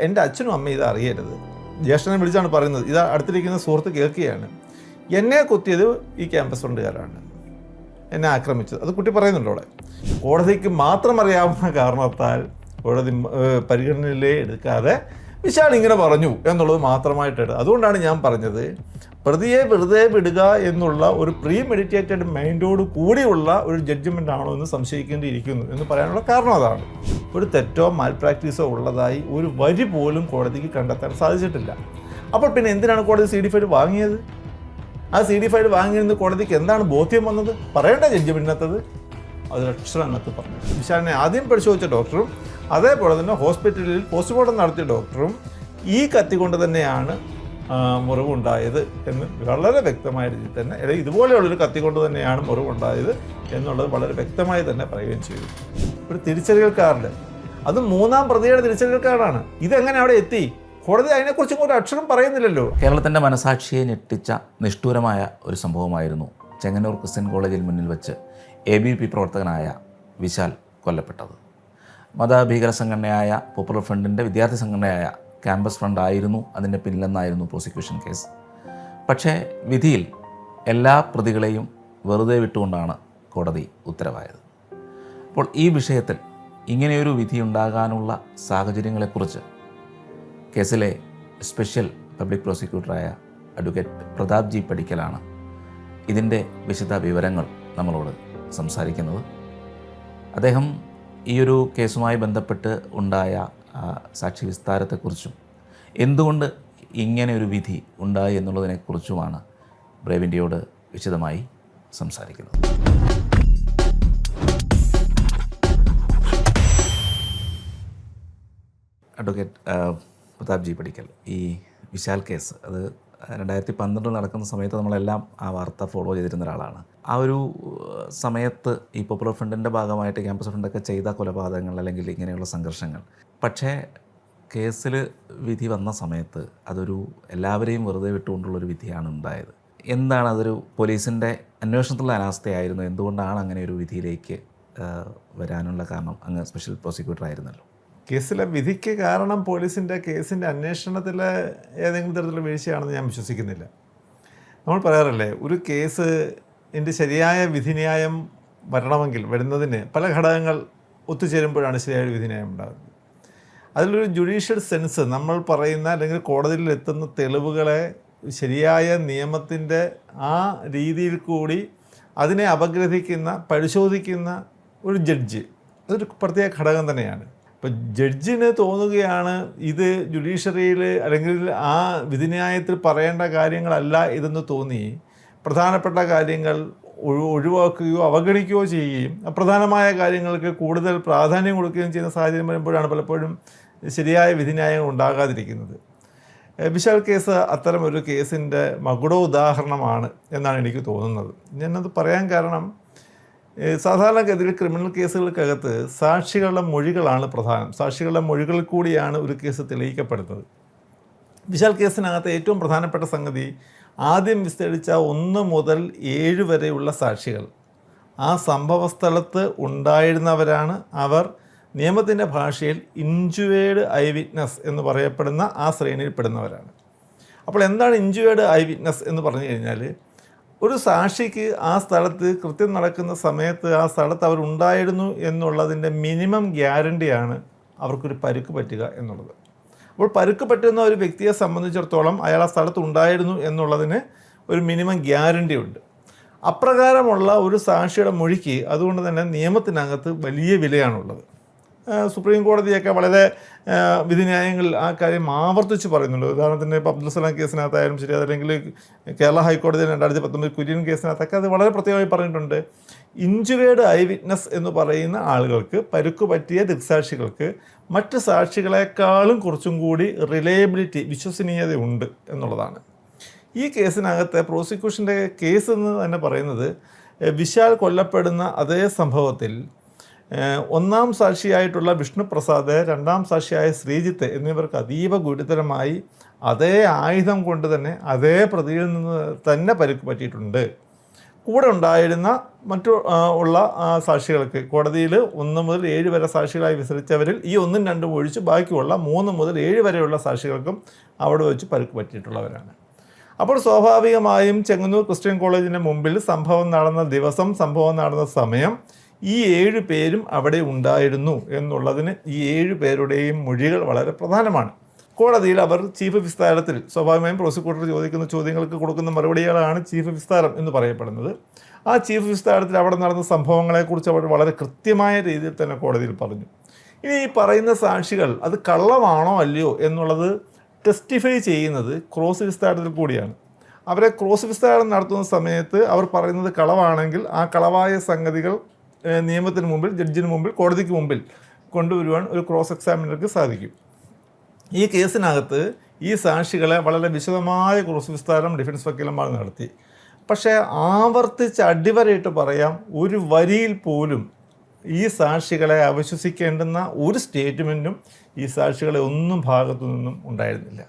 എൻ്റെ അച്ഛനും അമ്മയും ഇത് അറിയരുത്. ജ്യേഷ്ഠനെ വിളിച്ചാണ് പറയുന്നത്. ഇത് അടുത്തിരിക്കുന്ന സുഹൃത്ത് കേൾക്കുകയാണ്. എന്നെ കുത്തിയത് ഈ ക്യാമ്പസ് ഫ്രണ്ടുകാരാണ്, എന്നെ ആക്രമിച്ചത്. അത് കുട്ടി പറയുന്നുണ്ട് അവിടെ. കോടതിക്ക് മാത്രം അറിയാവുന്ന കാരണത്താൽ കോടതി പരിഗണനയിലേ എടുക്കാതെ വിശാൽ ഇങ്ങനെ പറഞ്ഞു എന്നുള്ളത് മാത്രമായിട്ടാണ്. അതുകൊണ്ടാണ് ഞാൻ പറഞ്ഞത്, പ്രതിയെ വെറുതെ വിടുക എന്നുള്ള ഒരു പ്രീ മെഡിറ്റേറ്റഡ് മൈൻഡോട് കൂടിയുള്ള ഒരു ജഡ്ജ്മെൻ്റ് ആണോ എന്ന് സംശയിക്കേണ്ടിയിരിക്കുന്നു എന്ന് പറയാനുള്ള കാരണം അതാണ്. ഒരു തെറ്റോ മാൽ പ്രാക്ടീസോ ഉള്ളതായി ഒരു വരി പോലും കോടതിക്ക് കണ്ടെത്താൻ സാധിച്ചിട്ടില്ല. അപ്പോൾ പിന്നെ എന്തിനാണ് കോടതി CD-5 വാങ്ങിയത്? ആ CD-5 വാങ്ങിയിരുന്ന കോടതിക്ക് എന്താണ് ബോധ്യം വന്നത്? പറയേണ്ട ജഡ്ജ്മെൻറ്റിനകത്തത് അത് അക്ഷരനകത്ത് പറഞ്ഞു. വിശാലിനെ ആദ്യം പരിശോധിച്ച ഡോക്ടറും അതേപോലെ തന്നെ ഹോസ്പിറ്റലിൽ പോസ്റ്റ്മോർട്ടം നടത്തിയ ഡോക്ടറും ഈ കത്തി കൊണ്ട് തന്നെയാണ് മുറിവുണ്ടായത് എന്ന് വളരെ വ്യക്തമായ രീതിയിൽ തന്നെ, അല്ലെങ്കിൽ ഇതുപോലെയുള്ളൊരു കത്തി കൊണ്ട് തന്നെയാണ് മുറിവുണ്ടായത് എന്നുള്ളത് വളരെ വ്യക്തമായി തന്നെ പറയുകയും ചെയ്തു. ഒരു തിരിച്ചറിയൽ കാർഡ്, അത് മൂന്നാം പ്രതിയുടെ തിരിച്ചറിയൽ കാർഡാണ്. ഇതെങ്ങനെ അവിടെ എത്തി? കോടതി അതിനെക്കുറിച്ചും ഒരു അക്ഷരം പറയുന്നില്ലല്ലോ. കേരളത്തിൻ്റെ മനസാക്ഷിയെ ഞെട്ടിച്ച നിഷ്ഠൂരമായ ഒരു സംഭവമായിരുന്നു ചെങ്ങന്നൂർ ക്രിസ്ത്യൻ കോളേജിൽ മുന്നിൽ വെച്ച് ABP പ്രവർത്തകനായ വിശാൽ കൊല്ലപ്പെട്ടത്. മതഭീകര സംഘടനയായ പോപ്പുലർ ഫ്രണ്ടിൻ്റെ വിദ്യാർത്ഥി സംഘടനയായ ക്യാമ്പസ് ഫ്രണ്ട് ആയിരുന്നു അതിൻ്റെ പിന്നിലെന്നായിരുന്നു പ്രോസിക്യൂഷൻ കേസ്. പക്ഷേ വിധിയിൽ എല്ലാ പ്രതികളെയും വെറുതെ വിട്ടുകൊണ്ടാണ് കോടതി ഉത്തരവായത്. അപ്പോൾ ഈ വിഷയത്തിൽ ഇങ്ങനെയൊരു വിധി ഉണ്ടാകാനുള്ള സാഹചര്യങ്ങളെക്കുറിച്ച് കേസിലെ സ്പെഷ്യൽ പബ്ലിക് പ്രോസിക്യൂട്ടറായ അഡ്വക്കേറ്റ് പ്രതാപ് ജി പടിക്കലാണ് ഇതിൻ്റെ വിശദ വിവരങ്ങൾ നമ്മളോട് സംസാരിക്കുന്നത്. അദ്ദേഹം ഈ ഒരു കേസുമായി ബന്ധപ്പെട്ട് ഉണ്ടായ സാക്ഷി വിസ്താരത്തെക്കുറിച്ചും എന്തുകൊണ്ട് ഇങ്ങനെ ഒരു വിധി ഉണ്ടായി എന്നുള്ളതിനെക്കുറിച്ചുമാണ് ബ്രേവ് ഇന്ത്യയോട് വിശദമായി സംസാരിക്കുന്നത്. അഡ്വക്കേറ്റ് പ്രതാപ് ജി പടിക്കൽ, ഈ വിശാൽ കേസ് അത് 2012 നടക്കുന്ന സമയത്ത് നമ്മളെല്ലാം ആ വാർത്ത ഫോളോ ചെയ്തിരുന്ന ഒരാളാണ്. ആ ഒരു സമയത്ത് ഈ പോപ്പുലർ ഫ്രണ്ടിൻ്റെ ഭാഗമായിട്ട് ക്യാമ്പസ് ഫ്രണ്ടൊക്കെ ചെയ്ത കൊലപാതകങ്ങൾ അല്ലെങ്കിൽ ഇങ്ങനെയുള്ള സംഘർഷങ്ങൾ, പക്ഷേ കേസിൽ വിധി വന്ന സമയത്ത് അതൊരു എല്ലാവരെയും വെറുതെ വിട്ടുകൊണ്ടുള്ളൊരു വിധിയാണ് ഉണ്ടായത്. എന്താണ് അതൊരു പോലീസിൻ്റെ അന്വേഷണത്തിലുള്ള അനാസ്ഥയായിരുന്നു? എന്തുകൊണ്ടാണ് അങ്ങനെ ഒരു വിധിയിലേക്ക് വരാനുള്ള കാരണം? അങ്ങ് സ്പെഷ്യൽ പ്രോസിക്യൂട്ടർ ആയിരുന്നല്ലോ. കേസിലെ വിധിക്ക് കാരണം പോലീസിൻ്റെ കേസിൻ്റെ അന്വേഷണത്തിലെ ഏതെങ്കിലും തരത്തിലുള്ള വീഴ്ചയാണെന്ന് ഞാൻ വിശ്വസിക്കുന്നില്ല. നമ്മൾ പറയാറില്ലേ, ഒരു കേസിൻ്റെ ശരിയായ വിധിന്യായം വരുന്നതിന് പല ഘടകങ്ങൾ ഒത്തുചേരുമ്പോഴാണ് ശരിയായ വിധിന്യായം ഉണ്ടാകുന്നത്. അതിലൊരു ജുഡീഷ്യൽ സെൻസ്, നമ്മൾ പറയുന്ന അല്ലെങ്കിൽ കോടതിയിൽ എത്തുന്ന തെളിവുകളെ ശരിയായ നിയമത്തിൻ്റെ ആ രീതിയിൽ കൂടി അതിനെ അപഗ്രഥിക്കുന്ന, പരിശോധിക്കുന്ന ഒരു ജഡ്ജ്, അതൊരു പ്രത്യേക ഘടകം തന്നെയാണ്. ഇപ്പോൾ ജഡ്ജിന് തോന്നുകയാണ് ഇത് ജുഡീഷ്യറിയിൽ അല്ലെങ്കിൽ ആ വിധിന്യായത്തിൽ പറയേണ്ട കാര്യങ്ങളല്ല ഇതെന്ന് തോന്നി പ്രധാനപ്പെട്ട കാര്യങ്ങൾ ഒഴിവാക്കുകയോ അവഗണിക്കുകയോ ചെയ്യുകയും അപ്രധാനമായ കാര്യങ്ങൾക്ക് കൂടുതൽ പ്രാധാന്യം കൊടുക്കുകയും ചെയ്യുന്ന സാഹചര്യം വരുമ്പോഴാണ് പലപ്പോഴും ശരിയായ വിധിന്യായങ്ങൾ ഉണ്ടാകാതിരിക്കുന്നത്. വിശാൽ കേസ് അത്തരം ഒരു കേസിൻ്റെ മകുട ഉദാഹരണമാണ് എന്നാണ് എനിക്ക് തോന്നുന്നത്. ഞാനത് പറയാൻ കാരണം, സാധാരണഗതിയിൽ ക്രിമിനൽ കേസുകൾക്കകത്ത് സാക്ഷികളുടെ മൊഴികളാണ് പ്രധാനം. സാക്ഷികളുടെ മൊഴികളിൽ കൂടിയാണ് ഒരു കേസ് തെളിയിക്കപ്പെടുന്നത്. വിശാൽ കേസിനകത്ത് ഏറ്റവും പ്രധാനപ്പെട്ട സംഗതി, ആദ്യം വിസ്തരിച്ച 1 മുതൽ 7 വരെയുള്ള സാക്ഷികൾ ആ സംഭവസ്ഥലത്ത് ഉണ്ടായിരുന്നവരാണ്. അവർ നിയമത്തിൻ്റെ ഭാഷയിൽ ഇൻജുവേർഡ് ഐ വിറ്റ്നസ് എന്ന് പറയപ്പെടുന്ന ആ ശ്രേണിയിൽപ്പെടുന്നവരാണ്. അപ്പോൾ എന്താണ് ഇൻജുവേർഡ് ഐ വിറ്റ്നസ് എന്ന് പറഞ്ഞു കഴിഞ്ഞാൽ, ഒരു സാക്ഷിക്ക് ആ സ്ഥലത്ത് കൃത്യം നടക്കുന്ന സമയത്ത് ആ സ്ഥലത്ത് അവരുണ്ടായിരുന്നു എന്നുള്ളതിൻ്റെ മിനിമം ഗ്യാരണ്ടിയാണ് അവർക്കൊരു പരുക്ക് പറ്റുക എന്നുള്ളത്. അപ്പോൾ പരുക്ക് പറ്റുന്ന ഒരു വ്യക്തിയെ സംബന്ധിച്ചിടത്തോളം അയാൾ ആ സ്ഥലത്ത് ഉണ്ടായിരുന്നു എന്നുള്ളതിന് ഒരു മിനിമം ഗ്യാരണ്ടി ഉണ്ട്. അപ്രകാരമുള്ള ഒരു സാക്ഷിയുടെ മൊഴിക്ക് അതുകൊണ്ട് തന്നെ നിയമത്തിനകത്ത് വലിയ വിലയാണുള്ളത്. സുപ്രീം കോടതിയൊക്കെ വളരെ വിധിന്യായങ്ങളിൽ ആ കാര്യം ആവർത്തിച്ച് പറയുന്നുണ്ട്. ഉദാഹരണത്തിന് ഇപ്പോൾ അബ്ദുൽ സലാം കേസിനകത്തായാലും ശരി, അതല്ലെങ്കിൽ കേരള ഹൈക്കോടതി 2019 കുര്യൻ കേസിനകത്തൊക്കെ അത് വളരെ പ്രത്യേകമായി പറഞ്ഞിട്ടുണ്ട്. ഇൻജുവേർഡ് ഐ വിറ്റ്നസ് എന്ന് പറയുന്ന ആളുകൾക്ക്, പരുക്ക് പറ്റിയ ദൃക്സാക്ഷികൾക്ക് മറ്റ് സാക്ഷികളെക്കാളും കുറച്ചും കൂടി റിലയബിലിറ്റി, വിശ്വസനീയതയുണ്ട് എന്നുള്ളതാണ്. ഈ കേസിനകത്ത് പ്രോസിക്യൂഷൻ്റെ കേസ് എന്ന് തന്നെ പറയുന്നത്, വിശാൽ കൊല്ലപ്പെടുന്ന അതേ സംഭവത്തിൽ 1ാം സാക്ഷിയായിട്ടുള്ള വിഷ്ണുപ്രസാദ്, 2ാം സാക്ഷിയായ ശ്രീജിത്ത് എന്നിവർക്ക് അതീവ ഗുരുതരമായി അതേ ആയുധം കൊണ്ട് തന്നെ അതേ പ്രതിയിൽ നിന്ന് തന്നെ പരുക്ക് പറ്റിയിട്ടുണ്ട്. കൂടെ ഉണ്ടായിരുന്ന മറ്റു ഉള്ള സാക്ഷികൾക്ക് കോടതിയിൽ 1 മുതൽ 7 വരെ സാക്ഷികളായി വിസ്തരിച്ചവരിൽ ഈ 1ഉം 2ഉം ഒഴിച്ച് ബാക്കിയുള്ള 3 മുതൽ 7 വരെയുള്ള സാക്ഷികൾക്കും അവിടെ വെച്ച് പരിക്ക് പറ്റിയിട്ടുള്ളവരാണ്. അപ്പോൾ സ്വാഭാവികമായും ചെങ്ങന്നൂർ ക്രിസ്ത്യൻ കോളേജിൻ്റെ മുമ്പിൽ സംഭവം നടന്ന ദിവസം, സംഭവം നടന്ന സമയം ഈ 7 പേരും അവിടെ ഉണ്ടായിരുന്നു എന്നുള്ളതിന് ഈ 7 പേരുടെയും മൊഴികൾ വളരെ പ്രധാനമാണ്. കോടതിയിൽ അവർ ചീഫ് വിസ്താരത്തിൽ സ്വാഭാവികമായും പ്രോസിക്യൂട്ടർ ചോദിക്കുന്ന ചോദ്യങ്ങൾക്ക് കൊടുക്കുന്ന മറുപടികളാണ് ചീഫ് വിസ്താരം എന്ന് പറയപ്പെടുന്നത്. ആ ചീഫ് വിസ്താരത്തിൽ അവിടെ നടന്ന സംഭവങ്ങളെക്കുറിച്ച് അവർ വളരെ കൃത്യമായ രീതിയിൽ തന്നെ കോടതിയിൽ പറഞ്ഞു. ഇനി ഈ പറയുന്ന സാക്ഷികൾ അത് കള്ളമാണോ അല്ലയോ എന്നുള്ളത് ടെസ്റ്റിഫൈ ചെയ്യുന്നത് ക്രോസ് വിസ്താരത്തിൽ കൂടിയാണ്. അവരെ ക്രോസ് വിസ്താരം നടത്തുന്ന സമയത്ത് അവർ പറയുന്നത് കളവാണെങ്കിൽ ആ കളവായ സംഗതികൾ നിയമത്തിന് മുമ്പിൽ, ജഡ്ജിന് മുമ്പിൽ, കോടതിക്ക് മുമ്പിൽ കൊണ്ടുവരുവാൻ ഒരു ക്രോസ് എക്സാമിനർക്ക് സാധിക്കും. ഈ കേസിനകത്ത് ഈ സാക്ഷികളെ വളരെ വിശദമായ ക്രോസ് വിസ്താരം ഡിഫൻസ് വക്കീലന്മാർ നടത്തി. പക്ഷേ ആവർത്തിച്ച് അടിവരയിട്ട് പറയാം, ഒരു വരിയിൽ പോലും ഈ സാക്ഷികളെ അവിശ്വസിക്കേണ്ടുന്ന ഒരു സ്റ്റേറ്റ്മെൻറ്റും ഈ സാക്ഷികളെ ഒന്നും ഭാഗത്തു നിന്നും ഉണ്ടായിരുന്നില്ല.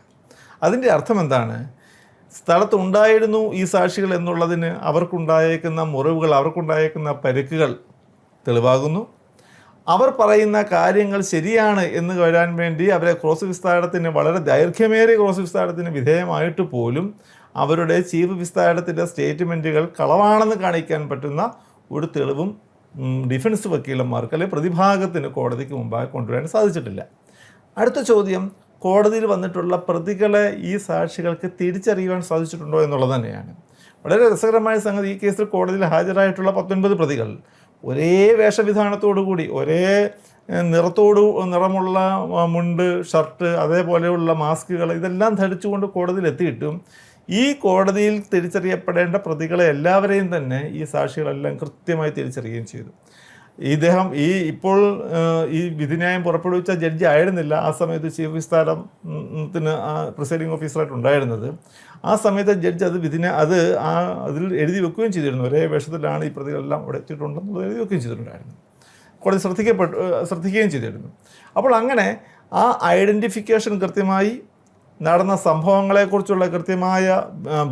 അതിൻ്റെ അർത്ഥം എന്താണ്? സ്ഥലത്തുണ്ടായിരുന്നു ഈ സാക്ഷികൾ എന്നുള്ളതിന് അവർക്കുണ്ടായേക്കുന്ന മുറിവുകൾ, അവർക്കുണ്ടായേക്കുന്ന പരിക്കുകൾ തെളിവാകുന്നു. അവർ പറയുന്ന കാര്യങ്ങൾ ശരിയാണ് എന്ന് വരാൻ വേണ്ടി അവരെ ക്രോസ് വിസ്താരത്തിന്, വളരെ ദൈർഘ്യമേറിയ ക്രോസ് വിസ്താരത്തിന് വിധേയമായിട്ട് പോലും അവരുടെ ചീഫ് വിസ്താരത്തിൻ്റെ സ്റ്റേറ്റ്മെൻറ്റുകൾ കളവാണെന്ന് കാണിക്കാൻ പറ്റുന്ന ഒരു തെളിവും ഡിഫൻസ് വക്കീലന്മാർക്ക് അല്ലെങ്കിൽ പ്രതിഭാഗത്തിന് കോടതിക്ക് മുമ്പാകെ കൊണ്ടുവരാൻ സാധിച്ചിട്ടില്ല. അടുത്ത ചോദ്യം, കോടതിയിൽ വന്നിട്ടുള്ള പ്രതികളെ ഈ സാക്ഷികൾക്ക് തിരിച്ചറിയുവാൻ സാധിച്ചിട്ടുണ്ടോ എന്നുള്ളത് തന്നെയാണ്. വളരെ രസകരമായ സംഗതി, ഈ കേസിൽ കോടതിയിൽ ഹാജരായിട്ടുള്ള 19 പ്രതികൾ ഒരേ വേഷവിധാനത്തോടു കൂടി, ഒരേ നിറമുള്ള മുണ്ട്, ഷർട്ട്, അതേപോലെയുള്ള മാസ്കുകൾ ഇതെല്ലാം ധരിച്ചുകൊണ്ട് കോടതിയിൽ എത്തിയിട്ടും ഈ കോടതിയിൽ തിരിച്ചറിയപ്പെടേണ്ട പ്രതികളെ എല്ലാവരെയും തന്നെ ഈ സാക്ഷികളെല്ലാം കൃത്യമായി തിരിച്ചറിയുകയും ചെയ്തു. ഇപ്പോൾ ഈ വിധിന്യായം പുറപ്പെടുവിച്ച ജഡ്ജി ആയിരുന്നില്ല ആ സമയത്ത് ചീഫ് വിസ്താരത്തിന് പ്രിസൈഡിംഗ് ഓഫീസറായിട്ട് ഉണ്ടായിരുന്നത്. ആ സമയത്ത് ജഡ്ജ് അതിൽ എഴുതി വെക്കുകയും ചെയ്തിരുന്നു. ഒരേ വേഷത്തിലാണ് ഈ പ്രതികളെല്ലാം അവിടെ എത്തിയിട്ടുണ്ടെന്നുള്ളത് എഴുതി വെക്കുകയും ചെയ്തിട്ടുണ്ടായിരുന്നു. കോടതി ശ്രദ്ധിക്കുകയും ചെയ്തിരുന്നു. അപ്പോൾ അങ്ങനെ ആ ഐഡൻറ്റിഫിക്കേഷൻ കൃത്യമായി നടന്ന സംഭവങ്ങളെക്കുറിച്ചുള്ള കൃത്യമായ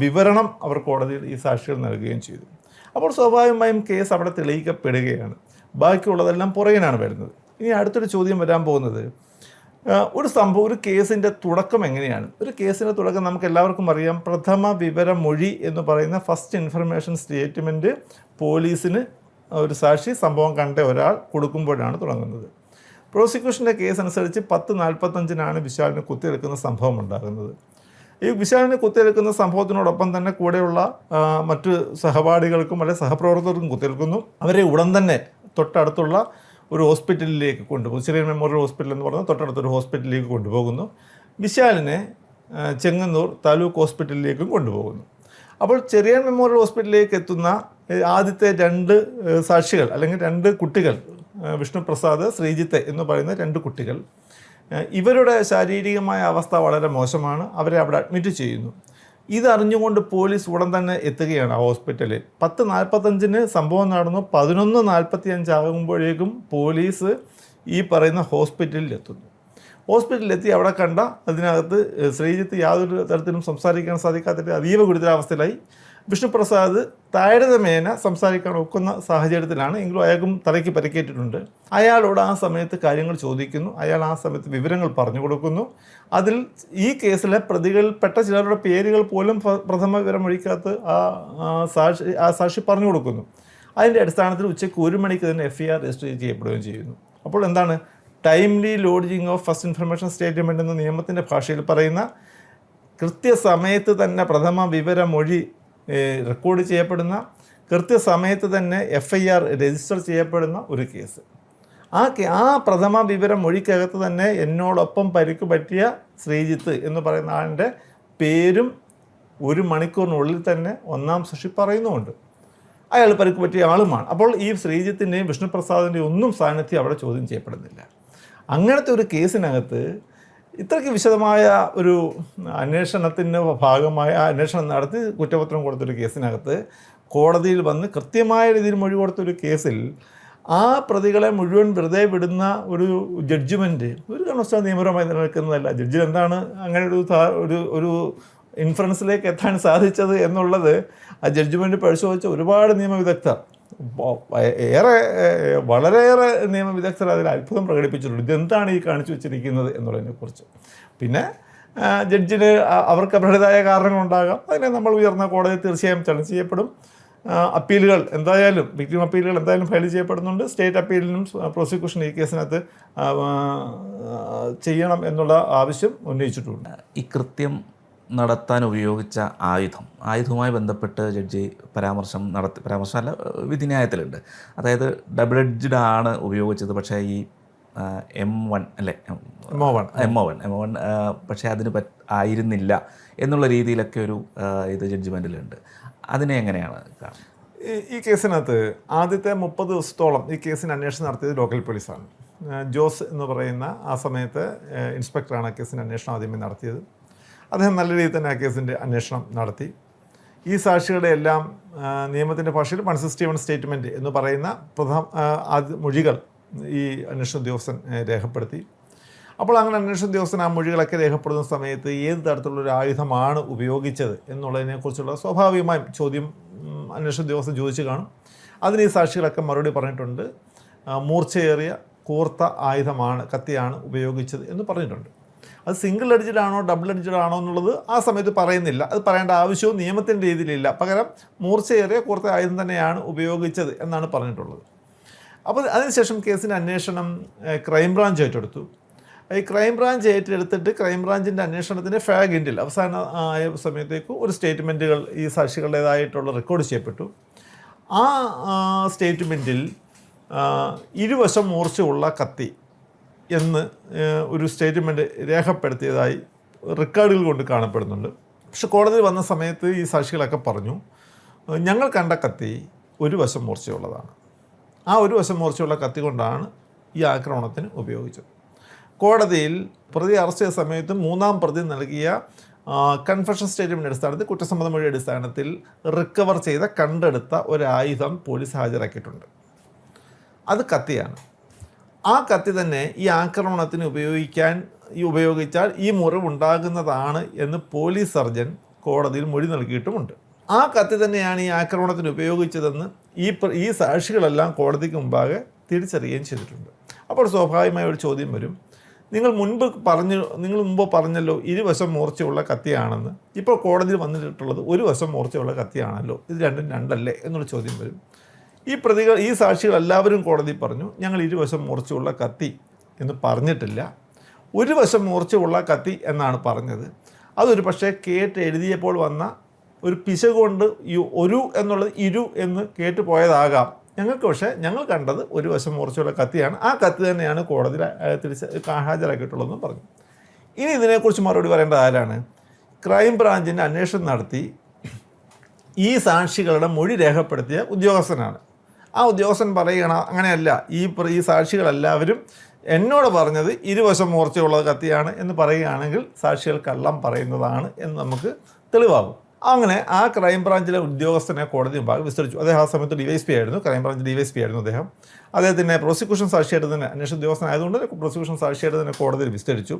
വിവരണം അവർ കോടതിയിൽ ഈ സാക്ഷികൾ നൽകുകയും ചെയ്തു. അപ്പോൾ സ്വാഭാവികമായും കേസ് അവിടെ തെളിയിക്കപ്പെടുകയാണ്. ബാക്കിയുള്ളതെല്ലാം പുറകിനാണ് വരുന്നത്. ഇനി അടുത്തൊരു ചോദ്യം വരാൻ പോകുന്നത്, ഒരു കേസിൻ്റെ തുടക്കം എങ്ങനെയാണ്? ഒരു കേസിൻ്റെ തുടക്കം നമുക്ക് എല്ലാവർക്കും അറിയാം. പ്രഥമ വിവര മൊഴി എന്ന് പറയുന്ന ഫസ്റ്റ് ഇൻഫർമേഷൻ സ്റ്റേറ്റ്മെൻറ്റ് പോലീസിന് ഒരു സാക്ഷി, സംഭവം കണ്ട ഒരാൾ കൊടുക്കുമ്പോഴാണ് തുടങ്ങുന്നത്. പ്രോസിക്യൂഷൻ്റെ കേസ് അനുസരിച്ച് 10:45 വിശാലിന് കുത്തിയെടുക്കുന്ന സംഭവം ഉണ്ടാകുന്നത്. ഈ വിശാലിന് കുത്തിയെടുക്കുന്ന സംഭവത്തിനോടൊപ്പം തന്നെ കൂടെയുള്ള മറ്റ് സഹപാഠികൾക്കും അല്ലെങ്കിൽ സഹപ്രവർത്തകർക്കും കുത്തിയെടുക്കുന്നു. അവരെ ഉടൻ തന്നെ തൊട്ടടുത്തുള്ള ഒരു ഹോസ്പിറ്റലിലേക്ക് കൊണ്ടുപോകും. ചെറിയൻ മെമ്മോറിയൽ ഹോസ്പിറ്റൽ എന്ന് പറഞ്ഞാൽ തൊട്ടടുത്തൊരു ഹോസ്പിറ്റലിലേക്ക് കൊണ്ടുപോകുന്നു. വിശാലിനെ ചെങ്ങന്നൂർ താലൂക്ക് ഹോസ്പിറ്റലിലേക്കും കൊണ്ടുപോകുന്നു. അപ്പോൾ ചെറിയൻ മെമ്മോറിയൽ ഹോസ്പിറ്റലിലേക്ക് എത്തുന്ന ആദ്യത്തെ 2 സാക്ഷികൾ അല്ലെങ്കിൽ 2 കുട്ടികൾ, വിഷ്ണുപ്രസാദ്, ശ്രീജിത്ത് എന്ന് പറയുന്ന 2 കുട്ടികൾ, ഇവരുടെ ശാരീരികമായ അവസ്ഥ വളരെ മോശമാണ്. അവരെ അവിടെ അഡ്മിറ്റ് ചെയ്യുന്നു. ഇതറിഞ്ഞുകൊണ്ട് പോലീസ് ഉടൻ തന്നെ എത്തുകയാണ് ആ ഹോസ്പിറ്റലിൽ. 10:45 സംഭവം നടന്നു. 11:45 ആകുമ്പോഴേക്കും പോലീസ് ഈ പറയുന്ന ഹോസ്പിറ്റലിൽ എത്തുന്നു. ഹോസ്പിറ്റലിലെത്തി അവിടെ കണ്ട അതിനകത്ത് ശ്രീജിത്ത് യാതൊരു തരത്തിലും സംസാരിക്കാൻ സാധിക്കാത്ത അതീവ ഗുരുതരാവസ്ഥയിലായി. വിഷ്ണുപ്രസാദ് താരതമ്യേന സംസാരിക്കാൻ ഒക്കുന്ന സാഹചര്യത്തിലാണ്, എങ്കിലും അയാൾക്കും തലയ്ക്ക് പരിക്കേറ്റിട്ടുണ്ട്. അയാളോട് ആ സമയത്ത് കാര്യങ്ങൾ ചോദിക്കുന്നു. അയാൾ ആ സമയത്ത് വിവരങ്ങൾ പറഞ്ഞു കൊടുക്കുന്നു. അതിൽ ഈ കേസിലെ പ്രതികളിൽപ്പെട്ട ചിലരുടെ പേരുകൾ പോലും പ്രഥമ വിവരമൊഴിക്കകത്ത് ആ സാക്ഷി പറഞ്ഞു കൊടുക്കുന്നു. അതിൻ്റെ അടിസ്ഥാനത്തിൽ ഉച്ചയ്ക്ക് 1 മണിക്ക് തന്നെ FIR രജിസ്റ്റർ ചെയ്യപ്പെടുകയും ചെയ്യുന്നു. അപ്പോൾ എന്താണ് timely lodging of first information statement എന്ന നിയമത്തിൻ്റെ ഭാഷയിൽ പറയുന്ന കൃത്യസമയത്ത് തന്നെ പ്രഥമ വിവരമൊഴി റെക്കോർഡ് ചെയ്യപ്പെടുന്ന, കൃത്യസമയത്ത് തന്നെ FIR രജിസ്റ്റർ ചെയ്യപ്പെടുന്ന ഒരു കേസ്. ആ പ്രഥമ വിവരം മൊഴിക്കകത്ത് തന്നെ എന്നോടൊപ്പം പരിക്ക് പറ്റിയ ശ്രീജിത്ത് എന്ന് പറയുന്ന ആളിൻ്റെ പേരും 1 മണിക്കൂറിനുള്ളിൽ തന്നെ 1-ാം സാക്ഷി പറയുന്നുമുണ്ട്. അയാൾ പരിക്ക് പറ്റിയ ആളുമാണ്. അപ്പോൾ ഈ ശ്രീജിത്തിൻ്റെയും വിഷ്ണുപ്രസാദിൻ്റെയും ഒന്നും സാന്നിധ്യം അവിടെ ചോദ്യം ചെയ്യപ്പെടുന്നില്ല. അങ്ങനത്തെ ഒരു കേസിനകത്ത് ഇത്രയ്ക്ക് വിശദമായ ഒരു അന്വേഷണത്തിൻ്റെ ഭാഗമായ അന്വേഷണം നടത്തി കുറ്റപത്രം കൊടുത്തൊരു കേസിനകത്ത് കോടതിയിൽ വന്ന് കൃത്യമായ രീതിയിൽ മൊഴി കൊടുത്തൊരു കേസിൽ ആ പ്രതികളെ മുഴുവൻ വെറുതെ വിടുന്ന ഒരു ജഡ്ജ്മെൻറ്റ് ഒരു കാരണവശാലും നിയമപരമായി നിലനിൽക്കുന്നതല്ല. ജഡ്ജിൽ എന്താണ് അങ്ങനെ ഒരു ഇൻഫറൻസിലേക്ക് എത്താൻ സാധിച്ചത് എന്നുള്ളത് ആ ജഡ്ജ്മെൻറ്റ് പരിശോധിച്ച ഒരുപാട് നിയമവിദഗ്ധർ വളരെയേറെ നിയമവിദഗ്ധർ അതിൽ അത്ഭുതം പ്രകടിപ്പിച്ചിട്ടുണ്ട്. ഇതെന്താണ് ഈ കാണിച്ചു വെച്ചിരിക്കുന്നത് എന്നുള്ളതിനെക്കുറിച്ച്. പിന്നെ ജഡ്ജിന് അവർക്ക് അവരുടേതായ കാരണങ്ങളുണ്ടാകാം. അതിനെ നമ്മൾ ഉയർന്ന കോടതി തീർച്ചയായും ചലഞ്ച് ചെയ്യപ്പെടും. അപ്പീലുകൾ എന്തായാലും വിക്ടിം അപ്പീലുകൾ എന്തായാലും ഫയൽ ചെയ്യപ്പെടുന്നുണ്ട്. സ്റ്റേറ്റ് അപ്പീലിനും പ്രോസിക്യൂഷൻ ഈ കേസിനകത്ത് ചെയ്യണം എന്നുള്ള ആവശ്യം ഉന്നയിച്ചിട്ടുണ്ട്. ഈ കൃത്യം നടത്താൻ ഉപയോഗിച്ച ആയുധവുമായി ബന്ധപ്പെട്ട് ജഡ്ജി പരാമർശമല്ല വിധിന്യായത്തിലുണ്ട്. അതായത് ഡബിൾ എഡ്ജ്ഡ് ആണ് ഉപയോഗിച്ചത്, പക്ഷേ ഈ M1 അല്ലേ M1 പക്ഷേ അതിന് ആയിരുന്നില്ല എന്നുള്ള രീതിയിലൊക്കെ ഒരു ഇത് ജഡ്ജ്മെൻറ്റിലുണ്ട്. അതിനെ എങ്ങനെയാണ് കാണുന്നത്? ഈ കേസിനകത്ത് ആദ്യത്തെ 30 ദിവസത്തോളം ഈ കേസിന് അന്വേഷണം നടത്തിയത് ലോക്കൽ പോലീസാണ്. ജോസ് എന്ന് പറയുന്ന ആ സമയത്ത് ഇൻസ്പെക്ടറാണ് ആ കേസിൻ്റെ അന്വേഷണം ആദ്യമേ നടത്തിയത്. അദ്ദേഹം നല്ല രീതിയിൽ തന്നെ ആ കേസിൻ്റെ അന്വേഷണം നടത്തി. ഈ സാക്ഷികളുടെ എല്ലാം നിയമത്തിൻ്റെ ഭാഷയിൽ 161 സ്റ്റേറ്റ്മെൻറ്റ് എന്ന് പറയുന്ന മൊഴികൾ ഈ അന്വേഷണ ഉദ്യോഗസ്ഥൻ രേഖപ്പെടുത്തി. അപ്പോൾ അങ്ങനെ അന്വേഷണ ഉദ്യോഗസ്ഥൻ ആ മൊഴികളൊക്കെ രേഖപ്പെടുത്തുന്ന സമയത്ത് ഏത് തരത്തിലുള്ളൊരു ആയുധമാണ് ഉപയോഗിച്ചത് എന്നുള്ളതിനെക്കുറിച്ചുള്ള സ്വാഭാവികമായും ചോദ്യം അന്വേഷണ ഉദ്യോഗസ്ഥൻ ചോദിച്ചു കാണും. അതിന് ഈ സാക്ഷികളൊക്കെ മറുപടി പറഞ്ഞിട്ടുണ്ട്. മൂർച്ചയേറിയ കൂർത്ത ആയുധമാണ്, കത്തിയാണ് ഉപയോഗിച്ചത് എന്ന് പറഞ്ഞിട്ടുണ്ട്. അത് സിംഗിൾ എഡ്ജഡ് ആണോ ഡബിൾ എഡ്ജഡ് ആണോ എന്നുള്ളത് ആ സമയത്ത് പറയുന്നില്ല. അത് പറയേണ്ട ആവശ്യവും നിയമത്തിൻ്റെ രീതിയിലില്ല. പകരം മൂർച്ചയേറിയ കൂർത്ത ആയുധം തന്നെയാണ് ഉപയോഗിച്ചത് എന്നാണ് പറഞ്ഞിട്ടുള്ളത്. അപ്പോൾ അതിനുശേഷം കേസിൻ്റെ അന്വേഷണം ക്രൈംബ്രാഞ്ച് ഏറ്റെടുത്തു. ഈ ക്രൈംബ്രാഞ്ച് ഏറ്റെടുത്തിട്ട് ക്രൈംബ്രാഞ്ചിൻ്റെ അന്വേഷണത്തിൻ്റെ ഫാഗിൻഡിൽ അവസാന ആയ സമയത്തേക്ക് ഒരു സ്റ്റേറ്റ്മെൻറ്റുകൾ ഈ സാക്ഷികളുടേതായിട്ടുള്ള റെക്കോർഡ് ചെയ്യപ്പെട്ടു. ആ സ്റ്റേറ്റ്മെൻറ്റിൽ ഇരുവശം മൂർച്ചയുള്ള കത്തി എന്ന് ഒരു സ്റ്റേറ്റ്മെൻറ്റ് രേഖപ്പെടുത്തിയതായി റെക്കോർഡുകൾ കൊണ്ട് കാണപ്പെടുന്നുണ്ട്. പക്ഷെ കോടതി വന്ന സമയത്ത് ഈ സാക്ഷികളൊക്കെ പറഞ്ഞു, ഞങ്ങൾ കണ്ട കത്തി ഒരു വശം മൂർച്ചയുള്ളതാണ്. ആ ഒരു വശം മൂർച്ചയുള്ള കത്തി കൊണ്ടാണ് ഈ ആക്രമണത്തിന് ഉപയോഗിച്ചത്. കോടതിയിൽ പ്രതി അറസ്റ്റ് ചെയ്ത സമയത്ത് മൂന്നാം പ്രതി നൽകിയ കൺഫെഷൻ സ്റ്റേറ്റ്മെൻറ്റ് അടിസ്ഥാനത്തിൽ കുറ്റസമ്മത മൊഴി അടിസ്ഥാനത്തിൽ റിക്കവർ ചെയ്ത കണ്ടെടുത്ത ഒരായുധം പോലീസ് ഹാജരാക്കിയിട്ടുണ്ട്. അത് കത്തിയാണ്. ആ കത്തി തന്നെ ഈ ആക്രമണത്തിന് ഉപയോഗിച്ചാൽ ഈ മുറിവുണ്ടാകുന്നതാണ് എന്ന് പോലീസ് സർജൻ കോടതിയിൽ മൊഴി നൽകിയിട്ടുമുണ്ട്. ആ കത്തി തന്നെയാണ് ഈ ആക്രമണത്തിന് ഉപയോഗിച്ചതെന്ന് ഈ സാക്ഷികളെല്ലാം കോടതിക്ക് മുമ്പാകെ തിരിച്ചറിയുകയും ചെയ്തിട്ടുണ്ട്. അപ്പോൾ സ്വാഭാവികമായ ഒരു ചോദ്യം വരും, നിങ്ങൾ മുമ്പ് പറഞ്ഞല്ലോ ഇരുവശം മൂർച്ചയുള്ള കത്തിയാണെന്ന്. ഇപ്പോൾ കോടതിയിൽ വന്നിട്ടുള്ളത് ഒരു വശം മൂർച്ചയുള്ള കത്തിയാണല്ലോ, ഇത് രണ്ടും രണ്ടല്ലേ എന്നുള്ള ചോദ്യം വരും. ഈ സാക്ഷികൾ എല്ലാവരും കോടതി പറഞ്ഞു, ഞങ്ങൾ ഇരുവശം മൂർച്ചയുള്ള കത്തി എന്ന് പറഞ്ഞിട്ടില്ല, ഒരു വശം മൂർച്ചയുള്ള കത്തി എന്നാണ് പറഞ്ഞത്. അതൊരു പക്ഷേ കേട്ട് എഴുതിയപ്പോൾ വന്ന ഒരു പിശക് കൊണ്ട് ഒരു എന്നുള്ളത് ഇരു എന്ന് കേട്ട് പോയതാകാം. ഞങ്ങൾ കണ്ടത് ഒരു വശം മൂർച്ചയുള്ള കത്തിയാണ്, ആ കത്തി തന്നെയാണ് കോടതിയിൽ ഹാജരാക്കിയിട്ടുള്ളതെന്ന് പറഞ്ഞു. ഇനി ഇതിനെക്കുറിച്ച് മറുപടി പറയേണ്ടത് ആരാണ്? ക്രൈംബ്രാഞ്ചിൻ്റെ അന്വേഷണം നടത്തി ഈ സാക്ഷികളുടെ മൊഴി രേഖപ്പെടുത്തിയ ഉദ്യോഗസ്ഥനാണ്. ആ ഉദ്യോഗസ്ഥൻ പറയുകയാണ്, അങ്ങനെയല്ല, ഈ സാക്ഷികളെല്ലാവരും എന്നോട് പറഞ്ഞത് ഇരുവശം മൂർച്ചയുള്ള കത്തിയാണ് എന്ന് പറയുകയാണെങ്കിൽ സാക്ഷികൾ കള്ളം പറയുന്നതാണ് എന്ന് നമുക്ക് തെളിവാകും. അങ്ങനെ ആ ക്രൈംബ്രാഞ്ചിലെ ഉദ്യോഗസ്ഥനെ കോടതി മുമ്പാകെ വിസ്തരിച്ചു. അദ്ദേഹം ആ സമയത്ത് DYSP ആയിരുന്നു, ക്രൈംബ്രാഞ്ച് DYSP ആയിരുന്നു അദ്ദേഹം. അദ്ദേഹത്തിനെ പ്രോസിക്യൂഷൻ സാക്ഷിയായിട്ട് തന്നെ, അന്വേഷണ ഉദ്യോഗസ്ഥനായതുകൊണ്ട് പ്രോസിക്യൂഷൻ സാക്ഷിയായിട്ട് തന്നെ കോടതിയിൽ വിസ്തരിച്ചു.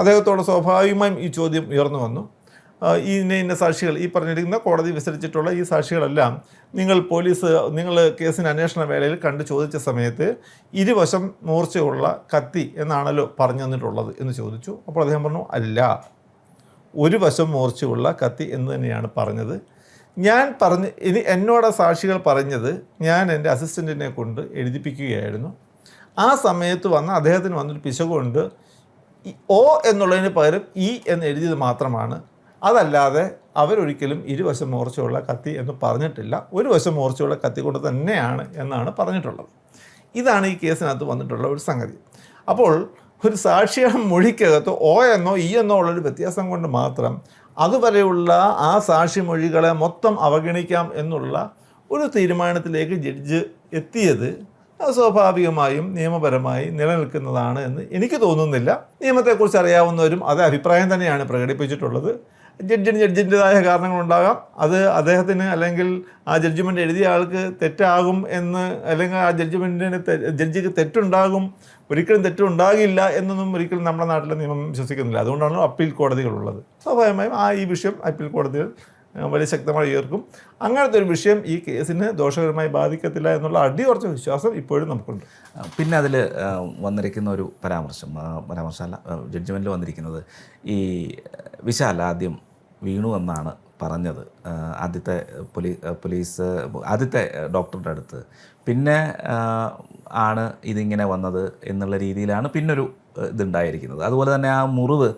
അദ്ദേഹത്തോട് സ്വാഭാവികമായും ഈ ചോദ്യം ഉയർന്നു വന്നു. ഇന്ന സാക്ഷികൾ, ഈ പറഞ്ഞിരിക്കുന്ന കോടതി വിസ്തരിച്ചിട്ടുള്ള ഈ സാക്ഷികളെല്ലാം നിങ്ങൾ കേസിൻ്റെ അന്വേഷണ വേളയിൽ കണ്ട് ചോദിച്ച സമയത്ത് ഇരുവശം മൂർച്ചയുള്ള കത്തി എന്നാണല്ലോ പറഞ്ഞു തന്നിട്ടുള്ളത് എന്ന് ചോദിച്ചു. അപ്പോൾ അദ്ദേഹം പറഞ്ഞു, അല്ല, ഒരു വശം മൂർച്ചയുള്ള കത്തി എന്ന് തന്നെയാണ് പറഞ്ഞത്. ഇനി എന്നോട് സാക്ഷികൾ പറഞ്ഞത് ഞാൻ എൻ്റെ അസിസ്റ്റൻറ്റിനെ കൊണ്ട് എഴുതിപ്പിക്കുകയായിരുന്നു. ആ സമയത്ത് അദ്ദേഹത്തിന് വന്നൊരു പിശകുകൊണ്ട് O എന്നുള്ളതിന് പകരം E എന്ന് എഴുതിയത് മാത്രമാണ്. അതല്ലാതെ അവരൊരിക്കലും ഇരുവശം മൂർച്ചയുള്ള കത്തി എന്ന് പറഞ്ഞിട്ടില്ല, ഒരു വശം മൂർച്ചയുള്ള കത്തി കൊണ്ട് തന്നെയാണ് എന്നാണ് പറഞ്ഞിട്ടുള്ളത്. ഇതാണ് ഈ കേസിനകത്ത് വന്നിട്ടുള്ള ഒരു സംഗതി. അപ്പോൾ ഒരു സാക്ഷിയുടെ മൊഴിക്കകത്ത് O എന്നോ E എന്നോ ഉള്ളൊരു വ്യത്യാസം കൊണ്ട് മാത്രം അതുവരെയുള്ള ആ സാക്ഷി മൊഴികളെ മൊത്തം അവഗണിക്കാം എന്നുള്ള ഒരു തീരുമാനത്തിലേക്ക് ജഡ്ജ് എത്തിയത് സ്വാഭാവികമായും നിയമപരമായി നിലനിൽക്കുന്നതാണ് എന്ന് എനിക്ക് തോന്നുന്നില്ല. നിയമത്തെക്കുറിച്ച് അറിയാവുന്നവരും അതേ അഭിപ്രായം തന്നെയാണ് പ്രകടിപ്പിച്ചിട്ടുള്ളത്. ജഡ്ജിൻ്റെതായ കാരണങ്ങളുണ്ടാകാം. അത് അദ്ദേഹത്തിന് അല്ലെങ്കിൽ ആ ജഡ്ജിമെൻ്റ് എഴുതിയ ആൾക്ക് തെറ്റാകും എന്ന്, അല്ലെങ്കിൽ ആ ജഡ്ജിക്ക് തെറ്റുണ്ടാകും, ഒരിക്കലും തെറ്റുണ്ടാകില്ല എന്നൊന്നും ഒരിക്കലും നമ്മുടെ നാട്ടിലെ നിയമം വിശ്വസിക്കുന്നില്ല. അതുകൊണ്ടാണ് അപ്പീൽ കോടതികളുള്ളത്. സ്വാഭാവികമായും ഈ വിഷയം അപ്പീൽ കോടതികൾ വലിയ ശക്തമായി ഉയർക്കും. അങ്ങനത്തെ ഒരു വിഷയം ഈ കേസിന് ദോഷകരമായി ബാധിക്കത്തില്ല എന്നുള്ള അടിയുറച്ച വിശ്വാസം ഇപ്പോഴും നമുക്കുണ്ട്. പിന്നെ അതിൽ വന്നിരിക്കുന്ന ഒരു പരാമർശമല്ല, ജഡ്ജ്മെൻറ്റിൽ വന്നിരിക്കുന്നത് ഈ വിശാൽ ആദ്യം വീണു എന്നാണ് പറഞ്ഞത് ആദ്യത്തെ ഡോക്ടറുടെ അടുത്ത്. പിന്നെ ആണ് ഇതിങ്ങനെ വന്നത് എന്നുള്ള രീതിയിലാണ് പിന്നൊരു ഇതുണ്ടായിരിക്കുന്നത്. അതുപോലെ തന്നെ ആ മുറിവ്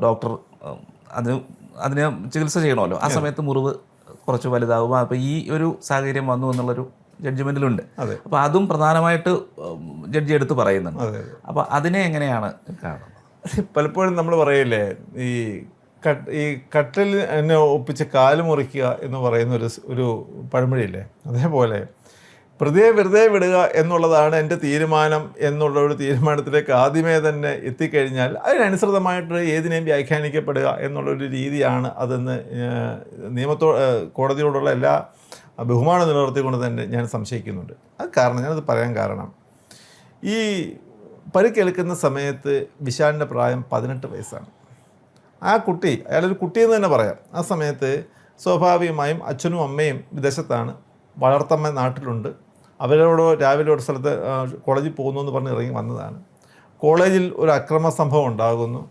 ഡോക്ടർ അതിന് ചികിത്സ ചെയ്യണമല്ലോ, ആ സമയത്ത് മുറിവ് കുറച്ച് വലുതാവും. അപ്പോൾ ഈ ഒരു സാഹചര്യം വന്നു എന്നുള്ളൊരു ജഡ്ജ്മെൻറ്റിലുണ്ട്. അപ്പോൾ അതും പ്രധാനമായിട്ട് ജഡ്ജി എടുത്ത് പറയുന്നുണ്ട്. അപ്പോൾ അതിനെ എങ്ങനെയാണ് കാണുന്നത്? പലപ്പോഴും നമ്മൾ പറയില്ലേ, ഈ കട്ടിൽ എന്നെ ഒപ്പിച്ച് കാല് മുറിക്കുക എന്ന് പറയുന്ന ഒരു പഴമൊഴിയില്ലേ, അതേപോലെ പ്രതിയെ വെറുതെ വിടുക എന്നുള്ളതാണ് എൻ്റെ തീരുമാനം എന്നുള്ള ഒരു തീരുമാനത്തിലേക്ക് ആദ്യമേ തന്നെ എത്തിക്കഴിഞ്ഞാൽ അതിനനുസൃതമായിട്ട് ഏതിനേയും വ്യാഖ്യാനിക്കപ്പെടുക എന്നുള്ളൊരു രീതിയാണ് അതെന്ന് കോടതിയോടുള്ള എല്ലാ ബഹുമാനം നിലനിർത്തിക്കൊണ്ട് തന്നെ ഞാൻ സംശയിക്കുന്നുണ്ട്. ഞാനത് പറയാൻ കാരണം, ഈ പരിക്കേൽക്കുന്ന സമയത്ത് വിശാലിൻ്റെ പ്രായം 18 വയസ്സാണ്. ആ കുട്ടി, അയാളൊരു കുട്ടിയെന്ന് തന്നെ പറയാം. ആ സമയത്ത് സ്വാഭാവികമായും അച്ഛനും അമ്മയും വിദേശത്താണ്, വളർത്തമ്മ നാട്ടിലുണ്ട്. അവരോട് രാവിലെ ഒരു സ്ഥലത്ത് കോളേജിൽ പോകുന്നു എന്ന് പറഞ്ഞ് ഇറങ്ങി വന്നതാണ്. കോളേജിൽ ഒരു അക്രമ സംഭവം ഉണ്ടാകുന്നു.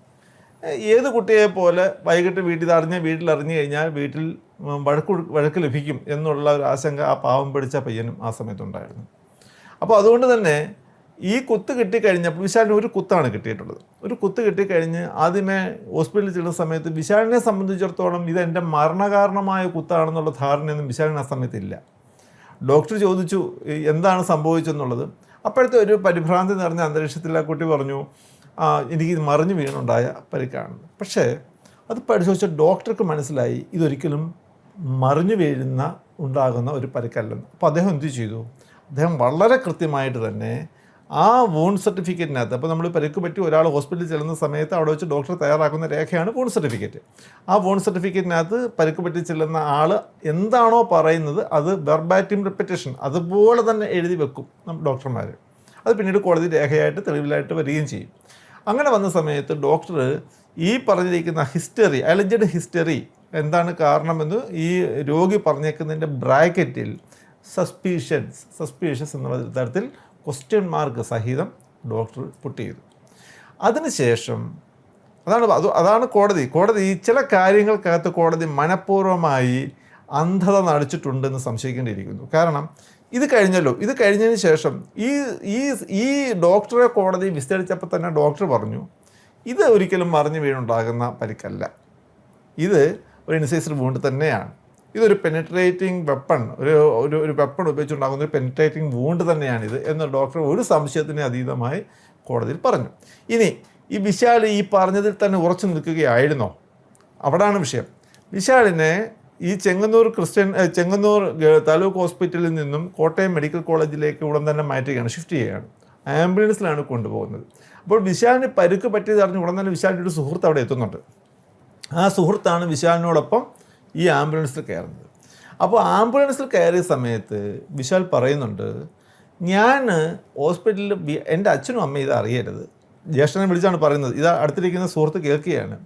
ഏത് കുട്ടിയെ പോലെ വൈകിട്ട് വീട്ടിലറിഞ്ഞു കഴിഞ്ഞാൽ വീട്ടിൽ വഴക്ക് ലഭിക്കും എന്നുള്ള ഒരു ആശങ്ക ആ പാവം പിടിച്ച പയ്യനും ആ സമയത്തുണ്ടായിരുന്നു. അപ്പോൾ അതുകൊണ്ട് തന്നെ ഈ കുത്ത് കിട്ടിക്കഴിഞ്ഞപ്പോൾ വിശാലിന് ഒരു കുത്താണ് കിട്ടിയിട്ടുള്ളത്. ഒരു കുത്ത് കിട്ടിക്കഴിഞ്ഞ് ആദ്യമേ ഹോസ്പിറ്റലിൽ ചെല്ലുന്ന സമയത്ത് വിശാലിനെ സംബന്ധിച്ചിടത്തോളം ഇത് എൻ്റെ മരണകാരണമായ കുത്താണെന്നുള്ള ധാരണയൊന്നും വിശാലിന് ആ സമയത്തില്ല. ഡോക്ടർ ചോദിച്ചു എന്താണ് സംഭവിച്ചെന്നുള്ളത്. അപ്പോഴത്തെ ഒരു പരിഭ്രാന്തി നിറഞ്ഞ അന്തരീക്ഷത്തിൽ ആ കുട്ടി പറഞ്ഞു, എനിക്ക് മറിഞ്ഞു വീണുണ്ടായ പരിക്കാണ്. പക്ഷേ അത് പരിശോധിച്ച ഡോക്ടർക്ക് മനസ്സിലായി ഇതൊരിക്കലും മറിഞ്ഞു ഉണ്ടാകുന്ന ഒരു പരിക്കല്ലെന്ന്. അപ്പോൾ അദ്ദേഹം എന്ത് ചെയ്തു? അദ്ദേഹം വളരെ കൃത്യമായിട്ട് തന്നെ ആ വൂണ്ട് സർട്ടിഫിക്കറ്റിനകത്ത്, അപ്പോൾ നമ്മൾ പരിക്ക് പറ്റി ഒരാൾ ഹോസ്പിറ്റലിൽ ചെല്ലുന്ന സമയത്ത് അവിടെ വെച്ച് ഡോക്ടർ തയ്യാറാക്കുന്ന രേഖയാണ് വൂണ്ട് സർട്ടിഫിക്കറ്റ്. ആ വൂണ്ട് സർട്ടിഫിക്കറ്റിനകത്ത് പരിക്ക് പറ്റി ചെല്ലുന്ന ആൾ എന്താണോ പറയുന്നത് അത് വെർബാറ്റിം റിപ്പറ്റേഷൻ അതുപോലെ തന്നെ എഴുതി വെക്കും ഡോക്ടർമാർ. അത് പിന്നീട് കോടതി രേഖയായിട്ട് തെളിവിലായിട്ട് വരികയും ചെയ്യും. അങ്ങനെ വന്ന സമയത്ത് ഡോക്ടർ ഈ പറഞ്ഞിരിക്കുന്ന ഹിസ്റ്ററി, അലജഡ് ഹിസ്റ്ററി എന്താണ് കാരണമെന്ന് ഈ രോഗി പറഞ്ഞേക്കുന്നതിൻ്റെ ബ്രാക്കറ്റിൽ സസ്പീഷ്യസ് എന്നുള്ള തരത്തിൽ ക്വസ്റ്റ്യൻ മാർക്ക് സഹിതം ഡോക്ടർ പുട്ട് ചെയ്തു. അതിനുശേഷം അതാണ് കോടതി ചില കാര്യങ്ങൾക്കകത്ത് കോടതി മനഃപൂർവ്വമായി അന്ധത നടിച്ചിട്ടുണ്ടെന്ന് സംശയിക്കേണ്ടിയിരിക്കുന്നു. കാരണം ഇത് കഴിഞ്ഞതിന് ശേഷം ഈ ഡോക്ടറെ കോടതി വിസ്തരിച്ചപ്പോൾ തന്നെ ഡോക്ടർ പറഞ്ഞു ഇത് ഒരിക്കലും മറിഞ്ഞു വീണുണ്ടാകുന്ന പരിക്കല്ല, ഇത് ഒരു ഇൻസൈസർ വൂണ്ട് തന്നെയാണ്, ഇതൊരു പെനിട്രേറ്റിംഗ് വെപ്പൺ, ഒരു വെപ്പൺ ഉപയോഗിച്ചുണ്ടാകുന്ന ഒരു പെനിട്രേറ്റിംഗ് വൂണ്ട് തന്നെയാണിത് എന്ന് ഡോക്ടർ ഒരു സംശയത്തിന് അതീതമായി കോടതിയിൽ പറഞ്ഞു. ഇനി ഈ വിശാൽ ഈ പറഞ്ഞതിൽ തന്നെ ഉറച്ചു നിൽക്കുകയായിരുന്നോ? അവിടാണ് വിഷയം. വിശാലിനെ ഈ ചെങ്ങന്നൂർ താലൂക്ക് ഹോസ്പിറ്റലിൽ നിന്നും കോട്ടയം മെഡിക്കൽ കോളേജിലേക്ക് ഉടൻ തന്നെ മാറ്റുകയാണ്, ഷിഫ്റ്റ് ചെയ്യുകയാണ്. ആംബുലൻസിലാണ് കൊണ്ടുപോകുന്നത്. അപ്പോൾ വിശാലിന് പരുക്ക് പറ്റിയത് അറിഞ്ഞ് ഉടൻ തന്നെ വിശാലിൻ്റെ ഒരു സുഹൃത്ത് അവിടെ എത്തുന്നുണ്ട്. ആ സുഹൃത്താണ് വിശാലിനോടൊപ്പം ഈ ആംബുലൻസിൽ കയറുന്നത്. അപ്പോൾ ആംബുലൻസിൽ കയറിയ സമയത്ത് വിശാൽ പറയുന്നുണ്ട്, ഞാൻ ഹോസ്പിറ്റലിൽ എൻ്റെ അച്ഛനും അമ്മയും ഇത് അറിയരുത്. ജ്യേഷ്ഠനെ വിളിച്ചാണ് പറയുന്നത്. ഇത് അടുത്തിരിക്കുന്ന സുഹൃത്ത് കേൾക്കുകയാണ്.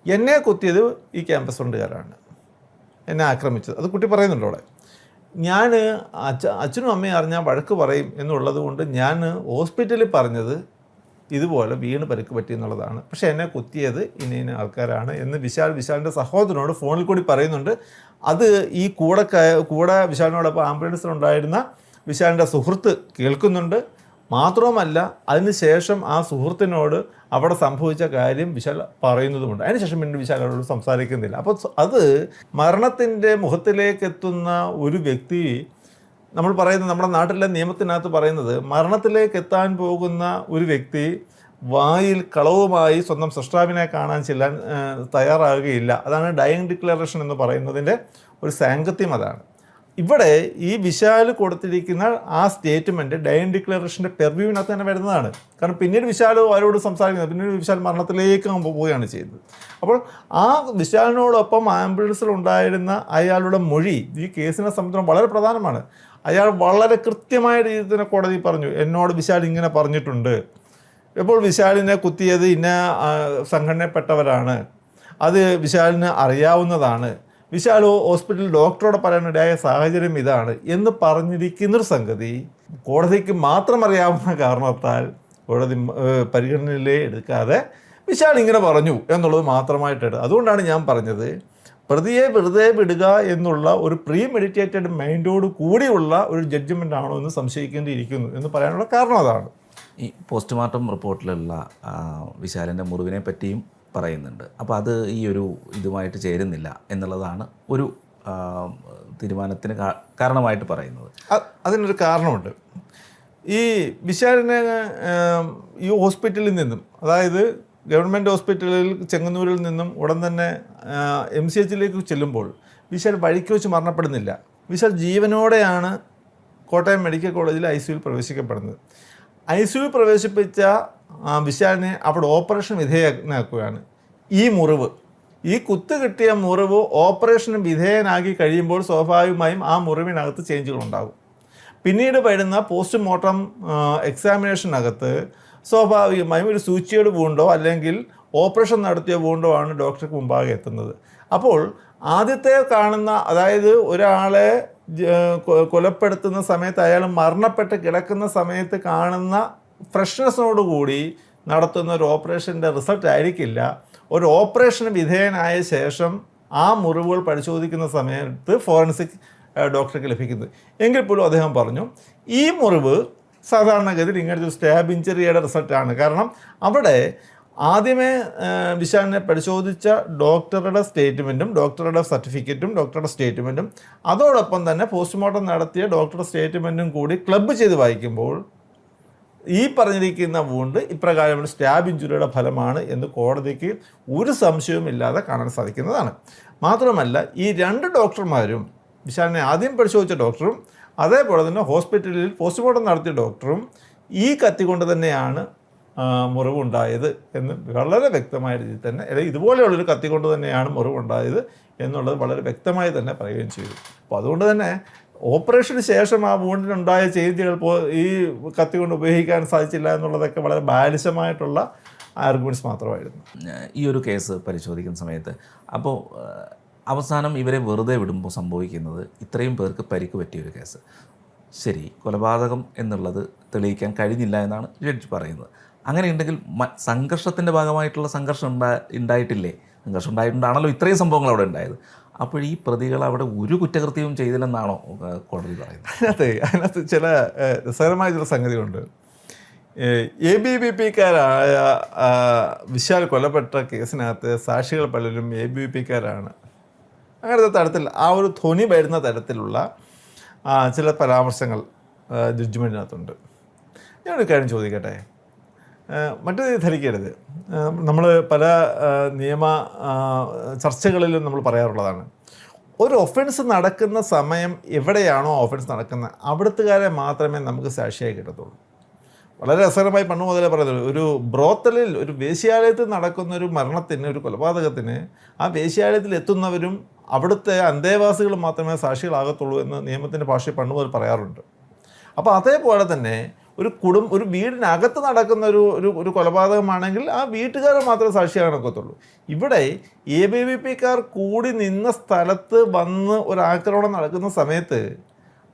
എന്നെ കുത്തിയത് ഈ ക്യാമ്പസ് ഫ്രണ്ടുകാരാണ്, എന്നെ ആക്രമിച്ചത്. അത് കുട്ടി പറയുന്നുണ്ട് അവിടെ. ഞാൻ അച്ഛനും അമ്മയും അറിഞ്ഞാൽ വഴക്ക് പറയും എന്നുള്ളത് കൊണ്ട് ഞാൻ ഹോസ്പിറ്റലിൽ പറഞ്ഞത് ഇതുപോലെ വീണ് പരിക്ക് പറ്റി എന്നുള്ളതാണ്. പക്ഷേ എന്നെ കുത്തിയത് ഇന്ന ആൾക്കാരാണ് എന്ന് വിശാലിൻ്റെ സഹോദരനോട് ഫോണിൽ കൂടി പറയുന്നുണ്ട്. അത് ഈ കൂടെ വിശാലിനോടൊപ്പം ആംബുലൻസിലുണ്ടായിരുന്ന വിശാലിൻ്റെ സുഹൃത്ത് കേൾക്കുന്നുണ്ട്. മാത്രവുമല്ല അതിനുശേഷം ആ സുഹൃത്തിനോട് അവിടെ സംഭവിച്ച കാര്യം വിശാൽ പറയുന്നതുമുണ്ട്. അതിനുശേഷം പിന്നെ വിശാലോട് സംസാരിക്കുന്നില്ല. അപ്പോൾ അത് മരണത്തിൻ്റെ മുഖത്തിലേക്ക് എത്തുന്ന ഒരു വ്യക്തി, നമ്മൾ പറയുന്നത് നമ്മുടെ നാട്ടിലെ നിയമത്തിനകത്ത് പറയുന്നത്, മരണത്തിലേക്ക് എത്താൻ പോകുന്ന ഒരു വ്യക്തി വായിൽ കളവുമായി സ്വന്തം സൃഷ്ടാവിനെ കാണാൻ ചെല്ലാൻ തയ്യാറാകുകയില്ല. അതാണ് ഡൈയിങ് ഡിക്ലറേഷൻ എന്ന് പറയുന്നതിൻ്റെ ഒരു സാങ്കത്യം. അതാണ് ഇവിടെ ഈ വിശാൽ കൊടുത്തിരിക്കുന്ന ആ സ്റ്റേറ്റ്മെൻറ്റ് ഡൈയിങ് ഡിക്ലറേഷൻ്റെ പെർവ്യൂവിനകത്ത് തന്നെ വരുന്നതാണ്. കാരണം പിന്നീട് വിശാൽ അവരോട് സംസാരിക്കുന്നത്, പിന്നീട് വിശാൽ മരണത്തിലേക്ക് പോവുകയാണ് ചെയ്യുന്നത്. അപ്പോൾ ആ വിശാലിനോടൊപ്പം ആംബുലൻസിലുണ്ടായിരുന്ന അയാളുടെ മൊഴി ഈ കേസിനെ സംബന്ധിച്ചിടത്തോളം വളരെ പ്രധാനമാണ്. അയാൾ വളരെ കൃത്യമായ രീതിയിൽ തന്നെ കോടതി പറഞ്ഞു, എന്നോട് വിശാൽ ഇങ്ങനെ പറഞ്ഞിട്ടുണ്ട്, ഇപ്പോൾ വിശാലിനെ കുത്തിയത് ഇന്ന സംഘടനപ്പെട്ടവരാണ്, അത് വിശാലിന് അറിയാവുന്നതാണ്, വിശാൽ ഹോസ്പിറ്റലിൽ ഡോക്ടറോട് പറയാനിടയായ സാഹചര്യം ഇതാണ് എന്ന് പറഞ്ഞിരിക്കുന്നൊരു സംഗതി കോടതിക്ക് മാത്രം അറിയാവുന്ന കാരണത്താൽ കോടതി പരിഗണനയിലേ എടുക്കാതെ വിശാൽ ഇങ്ങനെ പറഞ്ഞു എന്നുള്ളത് മാത്രമായിട്ട്. അതുകൊണ്ടാണ് ഞാൻ പറഞ്ഞത്, പ്രതിയെ വെറുതെ വിടുക എന്നുള്ള ഒരു പ്രീ മെഡിറ്റേറ്റഡ് മൈൻഡോട് കൂടിയുള്ള ഒരു ജഡ്ജ്മെൻ്റ് ആണോ എന്ന് സംശയിക്കേണ്ടിയിരിക്കുന്നു എന്ന് പറയാനുള്ള കാരണം അതാണ്. ഈ പോസ്റ്റ്മോർട്ടം റിപ്പോർട്ടിലുള്ള വിശാലിൻ്റെ മുറിവിനെ പറ്റിയും പറയുന്നുണ്ട്. അപ്പോൾ അത് ഈ ഒരു ഇതുമായിട്ട് ചേരുന്നില്ല എന്നുള്ളതാണ് ഒരു തീരുമാനത്തിന് കാരണമായിട്ട് പറയുന്നത്. അതിനൊരു കാരണമുണ്ട്. ഈ വിശാലിനെ ഈ ഹോസ്പിറ്റലിൽ നിന്നും, അതായത് ഗവൺമെൻറ് ഹോസ്പിറ്റലിൽ ചെങ്ങന്നൂരിൽ നിന്നും ഉടൻ തന്നെ MCHലേക്ക് ചെല്ലുമ്പോൾ വിശാൽ വഴിക്ക് വെച്ച് മരണപ്പെടുന്നില്ല. വിശാൽ ജീവനോടെയാണ് കോട്ടയം മെഡിക്കൽ കോളേജിൽ ICUവിൽ പ്രവേശിക്കപ്പെടുന്നത്. ICUവിൽ പ്രവേശിപ്പിച്ച വിശാലിനെ അവിടെ ഓപ്പറേഷൻ വിധേയനാക്കുകയാണ്. ഈ മുറിവ്, ഈ കുത്ത് കിട്ടിയ മുറിവ് ഓപ്പറേഷന് വിധേയനാക്കി കഴിയുമ്പോൾ സ്വാഭാവികമായും ആ മുറിവിനകത്ത് ചേഞ്ചുകളുണ്ടാകും. പിന്നീട് വരുന്ന പോസ്റ്റ്മോർട്ടം എക്സാമിനേഷനകത്ത് സ്വാഭാവികമായും ഒരു സൂചിയുടെ വൂണ്ടോ അല്ലെങ്കിൽ ഓപ്പറേഷൻ നടത്തിയ വൂണ്ടോ ആണ് ഡോക്ടർക്ക് മുമ്പാകെ എത്തുന്നത്. അപ്പോൾ ആദ്യത്തെ കാണുന്ന, അതായത് ഒരാളെ കൊലപ്പെടുത്തുന്ന സമയത്ത് അയാൾ മരണപ്പെട്ട് കിടക്കുന്ന സമയത്ത് കാണുന്ന ഫ്രഷ്നെസ്സിനോടുകൂടി നടത്തുന്ന ഒരു ഓപ്പറേഷൻ്റെ റിസൾട്ട് ആയിരിക്കില്ല ഒരു ഓപ്പറേഷന് വിധേയനായ ശേഷം ആ മുറിവുകൾ പരിശോധിക്കുന്ന സമയത്ത് ഫോറൻസിക് ഡോക്ടർക്ക് ലഭിക്കുന്നത്. എങ്കിൽ പോലും അദ്ദേഹം പറഞ്ഞു, ഈ മുറിവ് സാധാരണഗതിയിൽ ഇങ്ങനത്തെ ഒരു സ്റ്റാബ് ഇഞ്ചറിയുടെ റിസൾട്ടാണ്. കാരണം അവിടെ ആദ്യമേ വിശാലിനെ പരിശോധിച്ച ഡോക്ടറുടെ സ്റ്റേറ്റ്മെൻറ്റും ഡോക്ടറുടെ സർട്ടിഫിക്കറ്റും ഡോക്ടറുടെ സ്റ്റേറ്റ്മെൻറ്റും അതോടൊപ്പം തന്നെ പോസ്റ്റ്മോർട്ടം നടത്തിയ ഡോക്ടറുടെ സ്റ്റേറ്റ്മെൻറ്റും കൂടി ക്ലബ്ബ് ചെയ്ത് വായിക്കുമ്പോൾ ഈ പറഞ്ഞിരിക്കുന്ന വൂണ്ട് ഇപ്രകാരം ഒരു സ്റ്റാബ് ഇഞ്ചുറിയുടെ ഫലമാണ് എന്ന് കോടതിക്ക് ഒരു സംശയവുമില്ലാതെ കാണാൻ സാധിക്കുന്നതാണ്. മാത്രമല്ല, ഈ രണ്ട് ഡോക്ടർമാരും, വിശാലിനെ ആദ്യം പരിശോധിച്ച ഡോക്ടറും അതേപോലെ തന്നെ ഹോസ്പിറ്റലിൽ പോസ്റ്റ്മോർട്ടം നടത്തിയ ഡോക്ടറും ഈ കത്തി കൊണ്ട് തന്നെയാണ് മുറിവുണ്ടായത് എന്ന് വളരെ വ്യക്തമായ രീതിയിൽ തന്നെ, അല്ലെങ്കിൽ ഇതുപോലെയുള്ളൊരു കത്തി കൊണ്ട് തന്നെയാണ് മുറിവുണ്ടായത് എന്നുള്ളത് വളരെ വ്യക്തമായി തന്നെ പറയുകയും ചെയ്തു. അപ്പോൾ അതുകൊണ്ട് തന്നെ ഓപ്പറേഷന് ശേഷം ആ വൂണ്ടിനുണ്ടായ ചേഞ്ചുകൾ ഈ കത്തി കൊണ്ട് ഉപയോഗിക്കാൻ സാധിച്ചില്ല എന്നുള്ളതൊക്കെ വളരെ ബാലിശമായിട്ടുള്ള ആർഗ്യുമെൻറ്റ്സ് മാത്രമായിരുന്നു. ഈ ഒരു കേസ് പരിശോധിക്കുന്ന സമയത്ത് അപ്പോൾ അവസാനം ഇവരെ വെറുതെ വിടുമ്പോൾ സംഭവിക്കുന്നത് ഇത്രയും പേർക്ക് പരിക്ക് പറ്റിയൊരു കേസ്. ശരി, കൊലപാതകം എന്നുള്ളത് തെളിയിക്കാൻ കഴിഞ്ഞില്ല എന്നാണ് ജഡ്ജ് പറയുന്നത്. അങ്ങനെയുണ്ടെങ്കിൽ സംഘർഷത്തിൻ്റെ ഭാഗമായിട്ടുള്ള സംഘർഷം ഉണ്ടായിട്ടില്ലേ? സംഘർഷം ഉണ്ടായിട്ടുണ്ടാണല്ലോ ഇത്രയും സംഭവങ്ങൾ അവിടെ ഉണ്ടായത്. അപ്പോൾ ഈ പ്രതികൾ അവിടെ ഒരു കുറ്റകൃത്യവും ചെയ്തില്ലെന്നാണോ കോടതി പറയുന്നത്? അതിനകത്ത് ചില രസകരമായ ചില സംഗതികളുണ്ട്. ABVP-ക്കാരായ വിശാൽ കൊല്ലപ്പെട്ട കേസിനകത്ത് സാക്ഷികൾ പലരും ABVP-ക്കാരാണ്. അങ്ങനത്തെ തരത്തിൽ ആ ഒരു ധ്വനി വരുന്ന തരത്തിലുള്ള ചില പരാമർശങ്ങൾ ജഡ്ജ്മെൻറ്റിനകത്തുണ്ട്. ഞാനൊരു കാര്യം ചോദിക്കട്ടെ, മറ്റേത് ധരിക്കരുത്. നമ്മൾ പല നിയമ ചർച്ചകളിലും നമ്മൾ പറയാറുള്ളതാണ്, ഒരു ഒഫൻസ് നടക്കുന്ന സമയം എവിടെയാണോ ഒഫൻസ് നടക്കുന്നത് അവിടുത്തുകാരെ മാത്രമേ നമുക്ക് സാക്ഷിയായി കിട്ടത്തുള്ളൂ. വളരെ രസകരമായി പണ്ട് മുതലേ പറയുന്നത്, ഒരു ബ്രോത്തലിൽ, ഒരു വേശ്യാലയത്തിൽ നടക്കുന്ന ഒരു മരണത്തിന്, ഒരു കൊലപാതകത്തിന് ആ വേശ്യാലയത്തിൽ എത്തുന്നവരും അവിടുത്തെ അന്തേവാസികൾ മാത്രമേ സാക്ഷികളാകത്തുള്ളൂ എന്ന് നിയമത്തിൻ്റെ ഭാഷയിൽ പണ്ട് മുതൽ പറയാറുണ്ട്. അപ്പോൾ അതേപോലെ തന്നെ ഒരു വീടിനകത്ത് നടക്കുന്ന ഒരു കൊലപാതകമാണെങ്കിൽ ആ വീട്ടുകാരെ മാത്രമേ സാക്ഷിയാകത്തുള്ളൂ. ഇവിടെ ABVP-ക്കാർ കൂടി നിന്ന സ്ഥലത്ത് വന്ന് ഒരു ആക്രമണം നടക്കുന്ന സമയത്ത്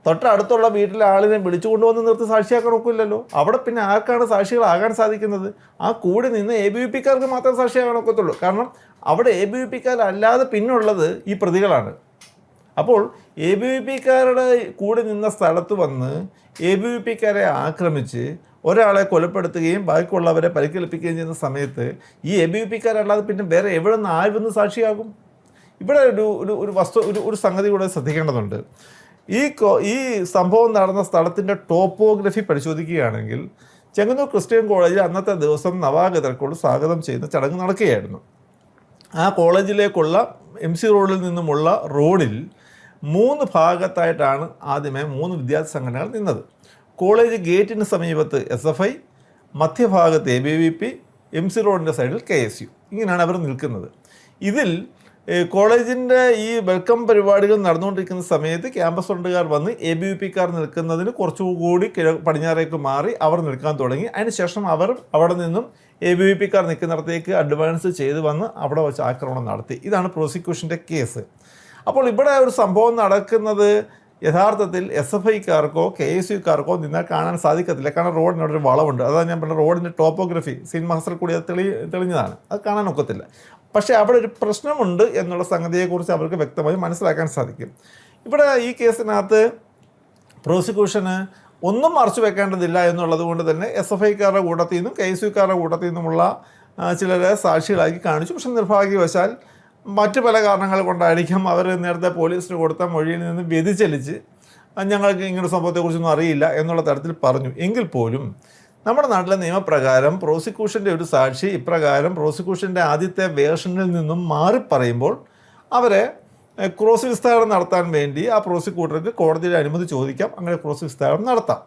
തൊട്ടടുത്തുള്ള വീട്ടിലെ ആളിനെ വിളിച്ചുകൊണ്ടുവന്ന് നിർത്തി സാക്ഷിയാക്കാൻ ഒക്കില്ലല്ലോ. അവിടെ പിന്നെ ആർക്കാണ് സാക്ഷികളാകാൻ സാധിക്കുന്നത്? ആ കൂടി നിന്ന് ABVP-ക്കാർക്ക് മാത്രമേ സാക്ഷിയാകാൻ ഒക്കത്തുള്ളൂ. കാരണം അവിടെ ABVP-ക്കാരല്ലാതെ പിന്നുള്ളത് ഈ പ്രതികളാണ്. അപ്പോൾ ABVP-ക്കാരുടെ കൂടി നിന്ന സ്ഥലത്ത് വന്ന് ABVP-ക്കാരെ ആക്രമിച്ച് ഒരാളെ കൊലപ്പെടുത്തുകയും ബാക്കിയുള്ളവരെ പരിക്കേൽപ്പിക്കുകയും ചെയ്യുന്ന സമയത്ത് ഈ ABVP-ക്കാരല്ലാതെ പിന്നെ വേറെ എവിടെ നിന്ന് ആരും സാക്ഷിയാകും? ഇവിടെ ഒരു സംഗതി കൂടെ ശ്രദ്ധിക്കേണ്ടതുണ്ട്. ഈ സംഭവം നടന്ന സ്ഥലത്തിൻ്റെ ടോപ്പോഗ്രഫി പരിശോധിക്കുകയാണെങ്കിൽ ചെങ്ങന്നൂർ ക്രിസ്ത്യൻ കോളേജിൽ അന്നത്തെ ദിവസം നവാഗതർക്കുള്ള സ്വാഗതം ചെയ്യുന്ന ചടങ്ങ് നടക്കുകയായിരുന്നു. ആ കോളേജിലേക്കുള്ള MC റോഡിൽ നിന്നുമുള്ള റോഡിൽ 3 ഭാഗത്തായിട്ടാണ് ആദ്യമേ 3 വിദ്യാർത്ഥി സംഘടനകൾ നിന്നത്. കോളേജ് ഗേറ്റിന് സമീപത്ത് SFI, മധ്യഭാഗത്ത് ABVP, MC റോഡിൻ്റെ സൈഡിൽ KSU. ഇങ്ങനെയാണ് അവർ നിൽക്കുന്നത്. ഇതിൽ കോളേജിൻ്റെ ഈ വെൽക്കം പരിപാടികൾ നടന്നുകൊണ്ടിരിക്കുന്ന സമയത്ത് ക്യാമ്പസ് ഫ്രണ്ടുകാർ വന്ന് ABVP-ക്കാർ നിൽക്കുന്നതിന് കുറച്ചുകൂടി പടിഞ്ഞാറേക്ക് മാറി അവർ നിൽക്കാൻ തുടങ്ങി. അതിനുശേഷം അവർ അവിടെ നിന്നും ABVP-ക്കാർ നിൽക്കുന്നിടത്തേക്ക് അഡ്വാൻസ് ചെയ്ത് വന്ന് അവിടെ വെച്ച് ആക്രമണം നടത്തി. ഇതാണ് പ്രോസിക്യൂഷൻ്റെ കേസ്. അപ്പോൾ ഇവിടെ ഒരു സംഭവം നടക്കുന്നത് യഥാർത്ഥത്തിൽ SFI-ക്കാർക്കോ KSU-ക്കാർക്കോ നിന്നാൽ കാണാൻ സാധിക്കത്തില്ല. കാരണം റോഡിനോടൊരു വളവുണ്ട്. അതാണ് ഞാൻ പറഞ്ഞ റോഡിൻ്റെ ടോപ്പോഗ്രഫി സീൻ മാസ്റ്റർ കൂടി അത് തെളിഞ്ഞതാണ്. അത് കാണാൻ ഒക്കത്തില്ല. പക്ഷേ അവിടെ ഒരു പ്രശ്നമുണ്ട് എന്നുള്ള സംഗതിയെക്കുറിച്ച് അവർക്ക് വ്യക്തമായി മനസ്സിലാക്കാൻ സാധിക്കും. ഇവിടെ ഈ കേസിനകത്ത് പ്രോസിക്യൂഷന് ഒന്നും മറച്ചു വെക്കേണ്ടതില്ല എന്നുള്ളത് കൊണ്ട് തന്നെ SFI-ക്കാരുടെ കൂട്ടത്തിൽ നിന്നും KSU-ക്കാരുടെ കൂട്ടത്തിൽ നിന്നുമുള്ള ചിലരെ സാക്ഷികളാക്കി കാണിച്ചു. പക്ഷെ നിർഭാഗ്യവശാൽ മറ്റ് പല കാരണങ്ങൾ കൊണ്ടായിരിക്കും അവർ നേരത്തെ പോലീസിന് കൊടുത്ത മൊഴിയിൽ നിന്ന് വ്യതിചലിച്ച് ഞങ്ങൾക്ക് ഇങ്ങനെ സംഭവത്തെക്കുറിച്ചൊന്നും അറിയില്ല എന്നുള്ള തരത്തിൽ പറഞ്ഞു. എങ്കിൽ പോലും നമ്മുടെ നാട്ടിലെ നിയമപ്രകാരം പ്രോസിക്യൂഷൻ്റെ ഒരു സാക്ഷി ഇപ്രകാരം പ്രോസിക്യൂഷൻ്റെ ആദ്യത്തെ വേർഷനിൽ നിന്നും മാറിപ്പറയുമ്പോൾ അവരെ ക്രോസ് വിസ്താരം നടത്താൻ വേണ്ടി ആ പ്രോസിക്യൂട്ടർക്ക് കോടതിയുടെ അനുമതി ചോദിക്കാം. അങ്ങനെ ക്രോസ് വിസ്താരം നടത്താം.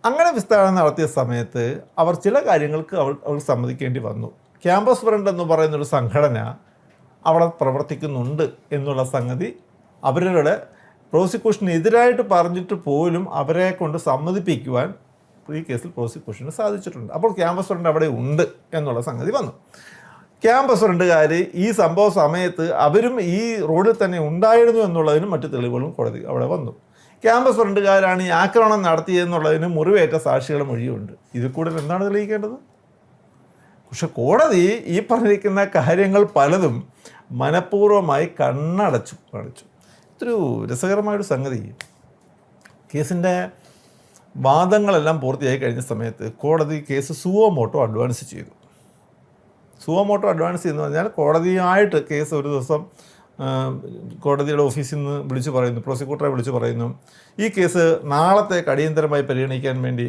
അങ്ങനെ വിസ്താരം നടത്തിയ സമയത്ത് അവർ ചില കാര്യങ്ങൾക്ക് അവർ സമ്മതിക്കേണ്ടി വന്നു. ക്യാമ്പസ് ഫ്രണ്ട് എന്ന് പറയുന്നൊരു സംഘടന അവിടെ പ്രവർത്തിക്കുന്നുണ്ട് എന്നുള്ള സംഗതി അവരുടെ പ്രോസിക്യൂഷനെതിരായിട്ട് പറഞ്ഞിട്ട് പോലും അവരെ കൊണ്ട് സമ്മതിപ്പിക്കുവാൻ ഈ കേസിൽ പ്രോസിക്യൂഷന് സാധിച്ചിട്ടുണ്ട്. അപ്പോൾ ക്യാമ്പസ് ഫ്രണ്ട് അവിടെ ഉണ്ട് എന്നുള്ള സംഗതി വന്നു. ക്യാമ്പസ് ഫ്രണ്ടുകാർ ഈ സംഭവ സമയത്ത് അവരും ഈ റോഡിൽ തന്നെ ഉണ്ടായിരുന്നു എന്നുള്ളതിനും മറ്റു തെളിവുകളും കോടതി അവിടെ വന്നു. ക്യാമ്പസ് ഫ്രണ്ടുകാരാണ് ഈ ആക്രമണം നടത്തിയെന്നുള്ളതിന് മുറിവേറ്റ സാക്ഷികളുടെ മൊഴിയുണ്ട്. ഇതിൽ കൂടുതൽ എന്താണ് തെളിയിക്കേണ്ടത്? പക്ഷെ കോടതി ഈ പറഞ്ഞിരിക്കുന്ന കാര്യങ്ങൾ പലതും മനഃപൂർവ്വമായി കാണിച്ചു. ഇതൊരു രസകരമായൊരു സംഗതി. കേസിൻ്റെ വാദങ്ങളെല്ലാം പൂർത്തിയായി കഴിഞ്ഞ സമയത്ത് കോടതി കേസ് സുവോ മോട്ടോ അഡ്വാൻസ് ചെയ്തു. സുവോ മോട്ടോ അഡ്വാൻസ് ചെയ്യുന്നു പറഞ്ഞാൽ കോടതിയായിട്ട് കേസ് ഒരു ദിവസം കോടതിയുടെ ഓഫീസിൽ നിന്ന് വിളിച്ചു പറയുന്നു, പ്രോസിക്യൂട്ടറെ വിളിച്ചു പറയുന്നു, ഈ കേസ് നാളത്തേക്ക് അടിയന്തരമായി പരിഗണിക്കാൻ വേണ്ടി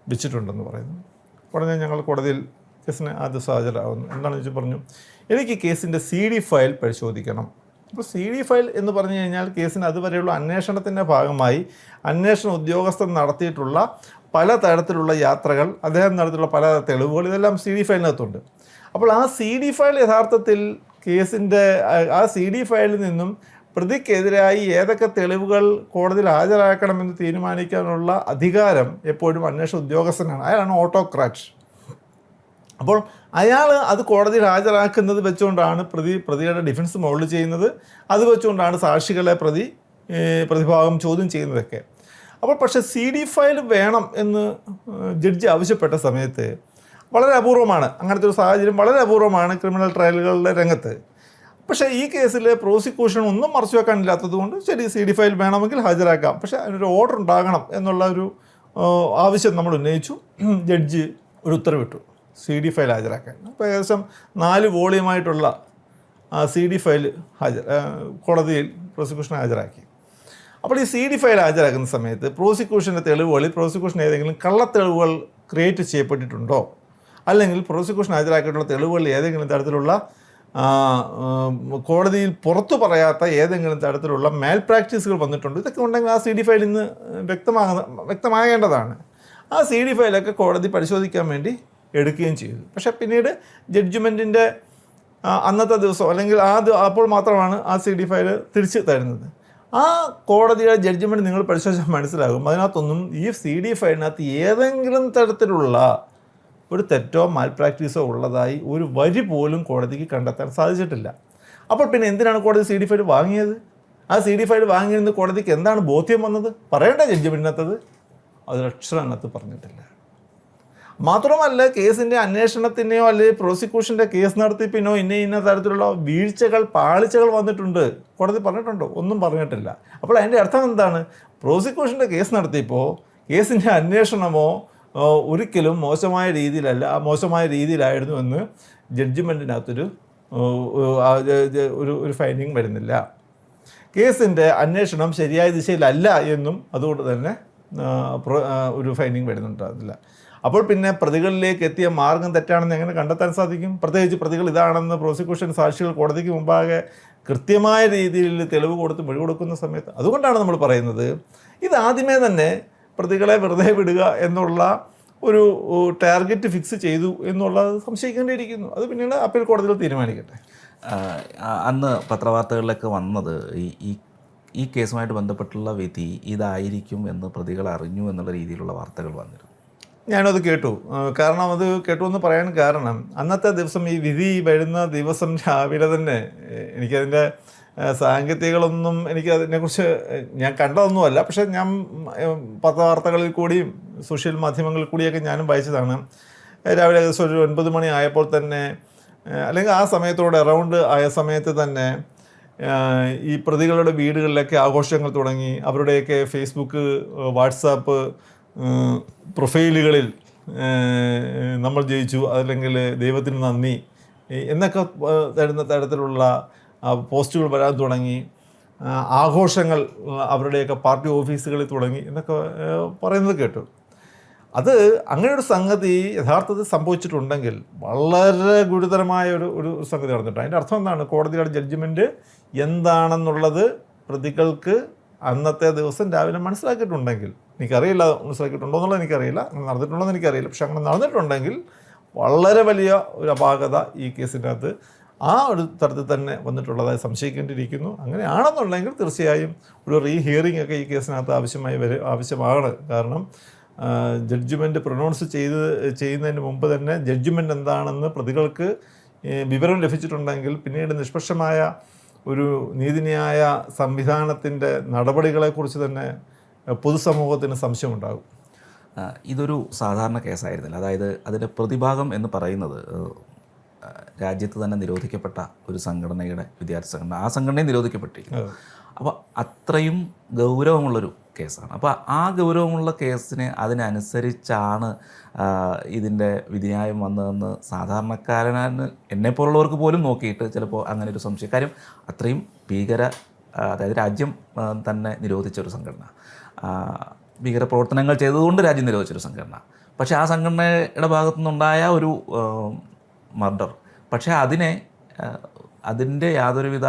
വെച്ചിട്ടുണ്ടെന്ന് പറയുന്നു. ഉടനെ ഞങ്ങൾ കോടതിയിൽ കേസിന് ആ ദിവസം ഹാജരാകുന്നു. എന്താണെന്ന് വെച്ചാൽ പറഞ്ഞു, എനിക്ക് കേസിൻ്റെ CD ഫയൽ പരിശോധിക്കണം. അപ്പോൾ CD ഫയൽ എന്ന് പറഞ്ഞു കഴിഞ്ഞാൽ കേസിന് അതുവരെയുള്ള അന്വേഷണത്തിൻ്റെ ഭാഗമായി അന്വേഷണ ഉദ്യോഗസ്ഥർ നടത്തിയിട്ടുള്ള പല തരത്തിലുള്ള യാത്രകൾ, അദ്ദേഹം നടത്തിയിട്ടുള്ള പല തെളിവുകൾ, ഇതെല്ലാം CD ഫയലിനകത്തുണ്ട്. അപ്പോൾ ആ CD ഫയൽ യഥാർത്ഥത്തിൽ കേസിൻ്റെ ആ CD ഫയലിൽ നിന്നും പ്രതിക്കെതിരായി ഏതൊക്കെ തെളിവുകൾ കോടതിയിൽ ഹാജരാക്കണമെന്ന് തീരുമാനിക്കാനുള്ള അധികാരം എപ്പോഴും അന്വേഷണ ഉദ്യോഗസ്ഥനാണ്. അയാളാണ് ഓട്ടോക്രാറ്റ്. അപ്പോൾ അയാൾ അത് കോടതിയിൽ ഹാജരാക്കുന്നത് വെച്ചുകൊണ്ടാണ് പ്രതിയുടെ ഡിഫൻസ് മോൾഡ് ചെയ്യുന്നത്. അത് വെച്ചുകൊണ്ടാണ് സാക്ഷികളെ പ്രതിഭാഗം ചോദ്യം ചെയ്യുന്നതൊക്കെ. അപ്പോൾ പക്ഷേ CD ഫയൽ വേണം എന്ന് ജഡ്ജി ആവശ്യപ്പെട്ട സമയത്ത് വളരെ അപൂർവമാണ്, അങ്ങനത്തെ ഒരു സാഹചര്യം വളരെ അപൂർവമാണ് ക്രിമിനൽ ട്രയലുകളുടെ രംഗത്ത്. പക്ഷേ ഈ കേസിൽ പ്രോസിക്യൂഷൻ ഒന്നും മറച്ചു വെക്കാനില്ലാത്തത് കൊണ്ട് ശരി CD ഫയൽ വേണമെങ്കിൽ ഹാജരാക്കാം, പക്ഷേ അതിനൊരു ഓർഡർ ഉണ്ടാകണം എന്നുള്ള ഒരു ആവശ്യം നമ്മൾ ഉന്നയിച്ചു. ജഡ്ജി ഒരു ഉത്തരവിട്ടു CD ഫയൽ ഹാജരാക്കാൻ. അപ്പോൾ ഏകദേശം 4 വോളിയമായിട്ടുള്ള CD ഫയൽ കോടതിയിൽ പ്രോസിക്യൂഷൻ ഹാജരാക്കി. അപ്പോൾ ഈ CD ഫയൽ ഹാജരാക്കുന്ന സമയത്ത് പ്രോസിക്യൂഷൻ്റെ തെളിവുകളിൽ പ്രോസിക്യൂഷൻ ഏതെങ്കിലും കള്ളത്തെളിവുകൾ ക്രിയേറ്റ് ചെയ്യപ്പെട്ടിട്ടുണ്ടോ, അല്ലെങ്കിൽ പ്രോസിക്യൂഷൻ ഹാജരാക്കിയിട്ടുള്ള തെളിവുകളിൽ ഏതെങ്കിലും തരത്തിലുള്ള കോടതിയിൽ പുറത്തു പറയാത്ത ഏതെങ്കിലും തരത്തിലുള്ള മാൽ പ്രാക്ടീസുകൾ വന്നിട്ടുണ്ടോ, ഇതൊക്കെ ഉണ്ടെങ്കിൽ ആ CD ഫയലിൽ നിന്ന് വ്യക്തമാകേണ്ടതാണ്. ആ CD ഫയലൊക്കെ കോടതി പരിശോധിക്കാൻ വേണ്ടി എടുക്കുകയും ചെയ്തു. പക്ഷേ പിന്നീട് ജഡ്ജ്മെൻറ്റിൻ്റെ അന്നത്തെ ദിവസം അല്ലെങ്കിൽ അപ്പോൾ മാത്രമാണ് ആ CD ഫയൽ തിരിച്ച് തരുന്നത്. ആ കോടതിയുടെ ജഡ്ജ്മെൻറ്റ് നിങ്ങൾ പരിശോധിച്ചാൽ മനസ്സിലാകും, അതിനകത്തൊന്നും ഈ CD ഫയലിനകത്ത് ഏതെങ്കിലും തരത്തിലുള്ള ഒരു തെറ്റോ മാൽ പ്രാക്ടീസോ ഉള്ളതായി ഒരു വരി പോലും കോടതിക്ക് കണ്ടെത്താൻ സാധിച്ചിട്ടില്ല. അപ്പോൾ പിന്നെ എന്തിനാണ് കോടതി CD ഫയൽ വാങ്ങിയത്? ആ CD ഫയൽ വാങ്ങിയിരുന്ന കോടതിക്ക് എന്താണ് ബോധ്യം വന്നത്? പറയേണ്ട ജഡ്ജ്മെൻറ്റിനകത്തത് അതൊരക്ഷരത്തിനകത്ത് പറഞ്ഞിട്ടില്ല. മാത്രമല്ല കേസിൻ്റെ അന്വേഷണത്തിനെയോ അല്ലെങ്കിൽ പ്രോസിക്യൂഷൻ്റെ കേസ് നടത്തിപ്പിനോ ഇന്ന തരത്തിലുള്ള പാളിച്ചകൾ വന്നിട്ടുണ്ട് കോടതി പറഞ്ഞിട്ടുണ്ടോ? ഒന്നും പറഞ്ഞിട്ടില്ല. അപ്പോൾ അതിൻ്റെ അർത്ഥം എന്താണ്? പ്രോസിക്യൂഷൻ്റെ കേസ് നടത്തിയപ്പോൾ കേസിൻ്റെ അന്വേഷണമോ ഒരിക്കലും മോശമായ രീതിയിലായിരുന്നു എന്ന് ജഡ്ജ്മെൻറ്റിനകത്തൊരു ഒരു ഫൈൻഡിങ് വരുന്നില്ല. കേസിൻ്റെ അന്വേഷണം ശരിയായ ദിശയിലല്ല എന്നും അതുകൊണ്ട് തന്നെ ഒരു ഫൈൻഡിങ് വരുന്നുണ്ടാകുന്നില്ല. അപ്പോൾ പിന്നെ പ്രതികളിലേക്ക് എത്തിയ മാർഗം തെറ്റാണെന്ന് എങ്ങനെ കണ്ടെത്താൻ സാധിക്കും? പ്രത്യേകിച്ച് പ്രതികൾ ഇതാണെന്ന് പ്രോസിക്യൂഷൻ സാക്ഷികൾ കോടതിക്ക് മുമ്പാകെ കൃത്യമായ രീതിയിൽ തെളിവ് കൊടുത്ത് മൊഴി കൊടുക്കുന്ന സമയത്ത്. അതുകൊണ്ടാണ് നമ്മൾ പറയുന്നത്, ഇത് ആദ്യമേ തന്നെ പ്രതികളെ വെറുതെ വിടുക എന്നുള്ള ഒരു ടാർഗറ്റ് ഫിക്സ് ചെയ്തു എന്നുള്ളത് സംശയിക്കേണ്ടിയിരിക്കുന്നു. അത് പിന്നീട് അപ്പീൽ കോടതികൾ തീരുമാനിക്കട്ടെ. അന്ന് പത്രവാർത്തകളിലൊക്കെ വന്നത് ഈ ഈ കേസുമായിട്ട് ബന്ധപ്പെട്ടുള്ള വിധി ഇതായിരിക്കും എന്ന് പ്രതികൾ അറിഞ്ഞു എന്നുള്ള രീതിയിലുള്ള വാർത്തകൾ വന്നിരുന്നു. ഞാനത് കേട്ടു. കാരണം അത് കേട്ടു എന്ന് പറയാൻ കാരണം അന്നത്തെ ദിവസം ഈ വിധി വരുന്ന ദിവസം രാവിലെ തന്നെ എനിക്കതിൻ്റെ സാങ്കേതികളൊന്നും എനിക്കതിനെക്കുറിച്ച് ഞാൻ കണ്ടതൊന്നുമല്ല. പക്ഷേ ഞാൻ പത്രവാർത്തകളിൽ കൂടിയും സോഷ്യൽ മാധ്യമങ്ങളിൽ കൂടിയൊക്കെ ഞാനും വായിച്ചതാണ്. രാവിലെ ഏകദേശം ഒരു 9 മണി ആയപ്പോൾ തന്നെ, അല്ലെങ്കിൽ ആ സമയത്തോടെ അറൗണ്ട് ആയ സമയത്ത് തന്നെ ഈ പ്രതികളുടെ വീടുകളിലൊക്കെ ആഘോഷങ്ങൾ തുടങ്ങി. അവരുടെയൊക്കെ ഫേസ്ബുക്ക്, വാട്സാപ്പ് പ്രൊഫൈലുകളിൽ നമ്മൾ ജയിച്ചു, അല്ലെങ്കിൽ ദൈവത്തിന് നന്ദി എന്നൊക്കെ തരുന്ന തരത്തിലുള്ള പോസ്റ്റുകൾ വരാൻ തുടങ്ങി. ആഘോഷങ്ങൾ അവരുടെയൊക്കെ പാർട്ടി ഓഫീസുകളിൽ തുടങ്ങി എന്നൊക്കെ പറയുന്നത് കേട്ടു. അത് അങ്ങനെയൊരു സംഗതി യഥാർത്ഥത്തിൽ സംഭവിച്ചിട്ടുണ്ടെങ്കിൽ വളരെ ഗുരുതരമായ ഒരു സംഗതി നടന്നിട്ടുണ്ട്. അതിൻ്റെ അർത്ഥം എന്താണ്? കോടതിയുടെ ജഡ്ജ്മെൻറ്റ് എന്താണെന്നുള്ളത് പ്രതികൾക്ക് അന്നത്തെ ദിവസം രാവിലെ മനസ്സിലാക്കിയിട്ടുണ്ടെങ്കിൽ, എനിക്കറിയില്ല മനസ്സിലാക്കിയിട്ടുണ്ടോ എന്നുള്ളത് എനിക്കറിയില്ല, അങ്ങനെ നടന്നിട്ടുണ്ടോയെന്ന് എനിക്കറിയില്ല, പക്ഷെ അങ്ങനെ നടന്നിട്ടുണ്ടെങ്കിൽ വളരെ വലിയ ഒരു അപാകത ഈ കേസിൻ്റെ അകത്ത് ആ ഒരു തരത്തിൽ തന്നെ വന്നിട്ടുള്ളതായി സംശയിക്കേണ്ടിയിരിക്കുന്നു. അങ്ങനെയാണെന്നുണ്ടെങ്കിൽ തീർച്ചയായും ഒരു റീഹിയറിംഗ് ഒക്കെ ഈ കേസിനകത്ത് ആവശ്യമാണ്. കാരണം ജഡ്ജ്മെൻറ്റ് പ്രൊനൗൺസ് ചെയ്യുന്നതിന് മുമ്പ് തന്നെ ജഡ്ജ്മെൻറ്റ് എന്താണെന്ന് പ്രതികൾക്ക് വിവരം ലഭിച്ചിട്ടുണ്ടെങ്കിൽ പിന്നീട് നിഷ്പക്ഷമായ ഒരു നീതിന്യായ സംവിധാനത്തിൻ്റെ നടപടികളെക്കുറിച്ച് തന്നെ പൊതുസമൂഹത്തിന് സംശയമുണ്ടാകും. ഇതൊരു സാധാരണ കേസായിരുന്നില്ല. അതായത് അതിൻ്റെ പ്രതിഭാഗം എന്ന് പറയുന്നത് രാജ്യത്ത് തന്നെ നിരോധിക്കപ്പെട്ട ഒരു സംഘടനയുടെ വിദ്യാർത്ഥി സംഘടന, ആ സംഘടനയും നിരോധിക്കപ്പെട്ടിരിക്കുന്നു. അപ്പോൾ അത്രയും ഗൗരവമുള്ളൊരു കേസാണ്. അപ്പോൾ ആ ഗൗരവമുള്ള കേസിന് അതിനനുസരിച്ചാണ് ഇതിൻ്റെ വിധിന്യായം വന്നതെന്ന് സാധാരണക്കാരന് എന്നെപ്പോലുള്ളവർക്ക് പോലും നോക്കിയിട്ട് ചിലപ്പോൾ അങ്ങനെ ഒരു സംശയം. കാര്യം അത്രയും അതായത് രാജ്യം തന്നെ നിരോധിച്ചൊരു സംഘടന, ഭീകരപ്രവർത്തനങ്ങൾ ചെയ്തതുകൊണ്ട് രാജ്യം നിരോധിച്ചൊരു സംഘടന. പക്ഷേ ആ സംഘടനയുടെ ഭാഗത്തുനിന്നുണ്ടായ ഒരു മർഡർ, പക്ഷേ അതിൻ്റെ യാതൊരുവിധ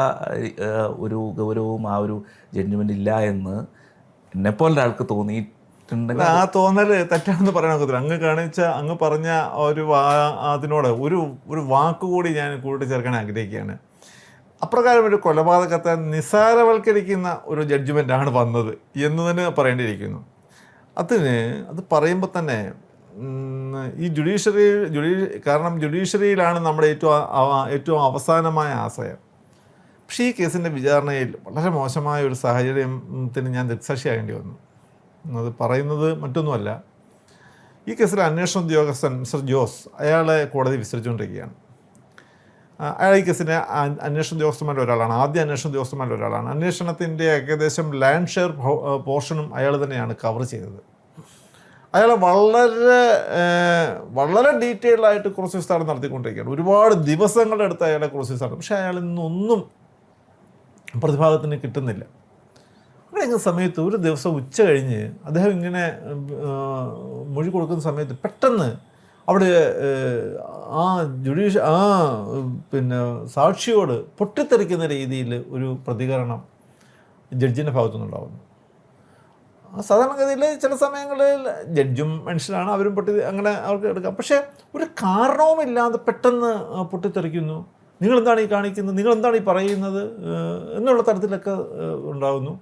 ഒരു ഗൗരവവും ആ ഒരു ജഡ്ജ്മെൻ്റ് ഇല്ല എന്ന് എന്നെപ്പോലൊരാൾക്ക് തോന്നിയിട്ടുണ്ടെങ്കിൽ ആ തോന്നൽ തെറ്റാണെന്ന് പറയാൻ ഒക്കത്തില്ല. അങ്ങ് പറഞ്ഞ അതിനോട് ഒരു വാക്കുകൂടി ഞാൻ കൂട്ടിച്ചേർക്കാൻ ആഗ്രഹിക്കുകയാണ്. അപ്രകാരം ഒരു കൊലപാതകത്തെ നിസ്സാരവൽക്കരിക്കുന്ന ഒരു ജഡ്ജ്മെൻ്റാണ് വന്നത് എന്ന് തന്നെ പറയേണ്ടിയിരിക്കുന്നു. അത് പറയുമ്പോൾ തന്നെ ഈ കാരണം ജുഡീഷ്യറിയിലാണ് നമ്മുടെ ഏറ്റവും അവസാനമായ ആശയം. പക്ഷേ ഈ കേസിൻ്റെ വിചാരണയിൽ വളരെ മോശമായ ഒരു സാഹചര്യത്തിന് ഞാൻ ദൃക്സാക്ഷിയാകേണ്ടി വന്നു. അത് പറയുന്നത് മറ്റൊന്നുമല്ല, ഈ കേസിലെ അന്വേഷണ ഉദ്യോഗസ്ഥൻ മിസ്റ്റർ ജോസ്, അയാളെ കോടതി വിസ്തരിച്ചുകൊണ്ടിരിക്കുകയാണ്. അയാൾ ഈ കേസിൻ്റെ അന്വേഷണ ഉദ്യോഗസ്ഥന്മാരിൽ ഒരാളാണ്, ആദ്യ അന്വേഷണ ഉദ്യോഗസ്ഥന്മാരിൽ ഒരാളാണ്. അന്വേഷണത്തിൻ്റെ ഏകദേശം ലാൻഡ് ഷെയർ പോർഷനും അയാൾ തന്നെയാണ് കവർ ചെയ്തത്. അയാൾ വളരെ ഡീറ്റെയിൽഡായിട്ട് ക്രോസ് വിസ്താരം നടത്തിക്കൊണ്ടിരിക്കുകയാണ്. ഒരുപാട് ദിവസങ്ങളുടെ അടുത്ത് അയാളെ ക്രോസ് വിസ്താരം, പക്ഷേ അയാൾ ഇന്നൊന്നും പ്രതിഭാഗത്തിന് കിട്ടുന്നില്ല. അങ്ങനെ സമയത്ത് ഒരു ദിവസം ഉച്ച കഴിഞ്ഞ് അദ്ദേഹം ഇങ്ങനെ മൊഴി കൊടുക്കുന്ന സമയത്ത് പെട്ടെന്ന് അവിടെ സാക്ഷിയോട് പൊട്ടിത്തെറിക്കുന്ന രീതിയിൽ ഒരു പ്രതികരണം ജഡ്ജിൻ്റെ ഭാഗത്തുനിന്നുണ്ടാകുന്നു. സാധാരണഗതിയിൽ ചില സമയങ്ങളിൽ ജഡ്ജും മനുഷ്യരാണ്, അവരും അങ്ങനെ അവർക്ക് എടുക്കാം. പക്ഷേ ഒരു കാരണവുമില്ലാതെ പെട്ടെന്ന് പൊട്ടിത്തെറിക്കുന്നു. നിങ്ങളെന്താണ് ഈ കാണിക്കുന്നത്, നിങ്ങളെന്താണ് ഈ പറയുന്നത് എന്നുള്ള തരത്തിലൊക്കെ ഉണ്ടാകുന്നു.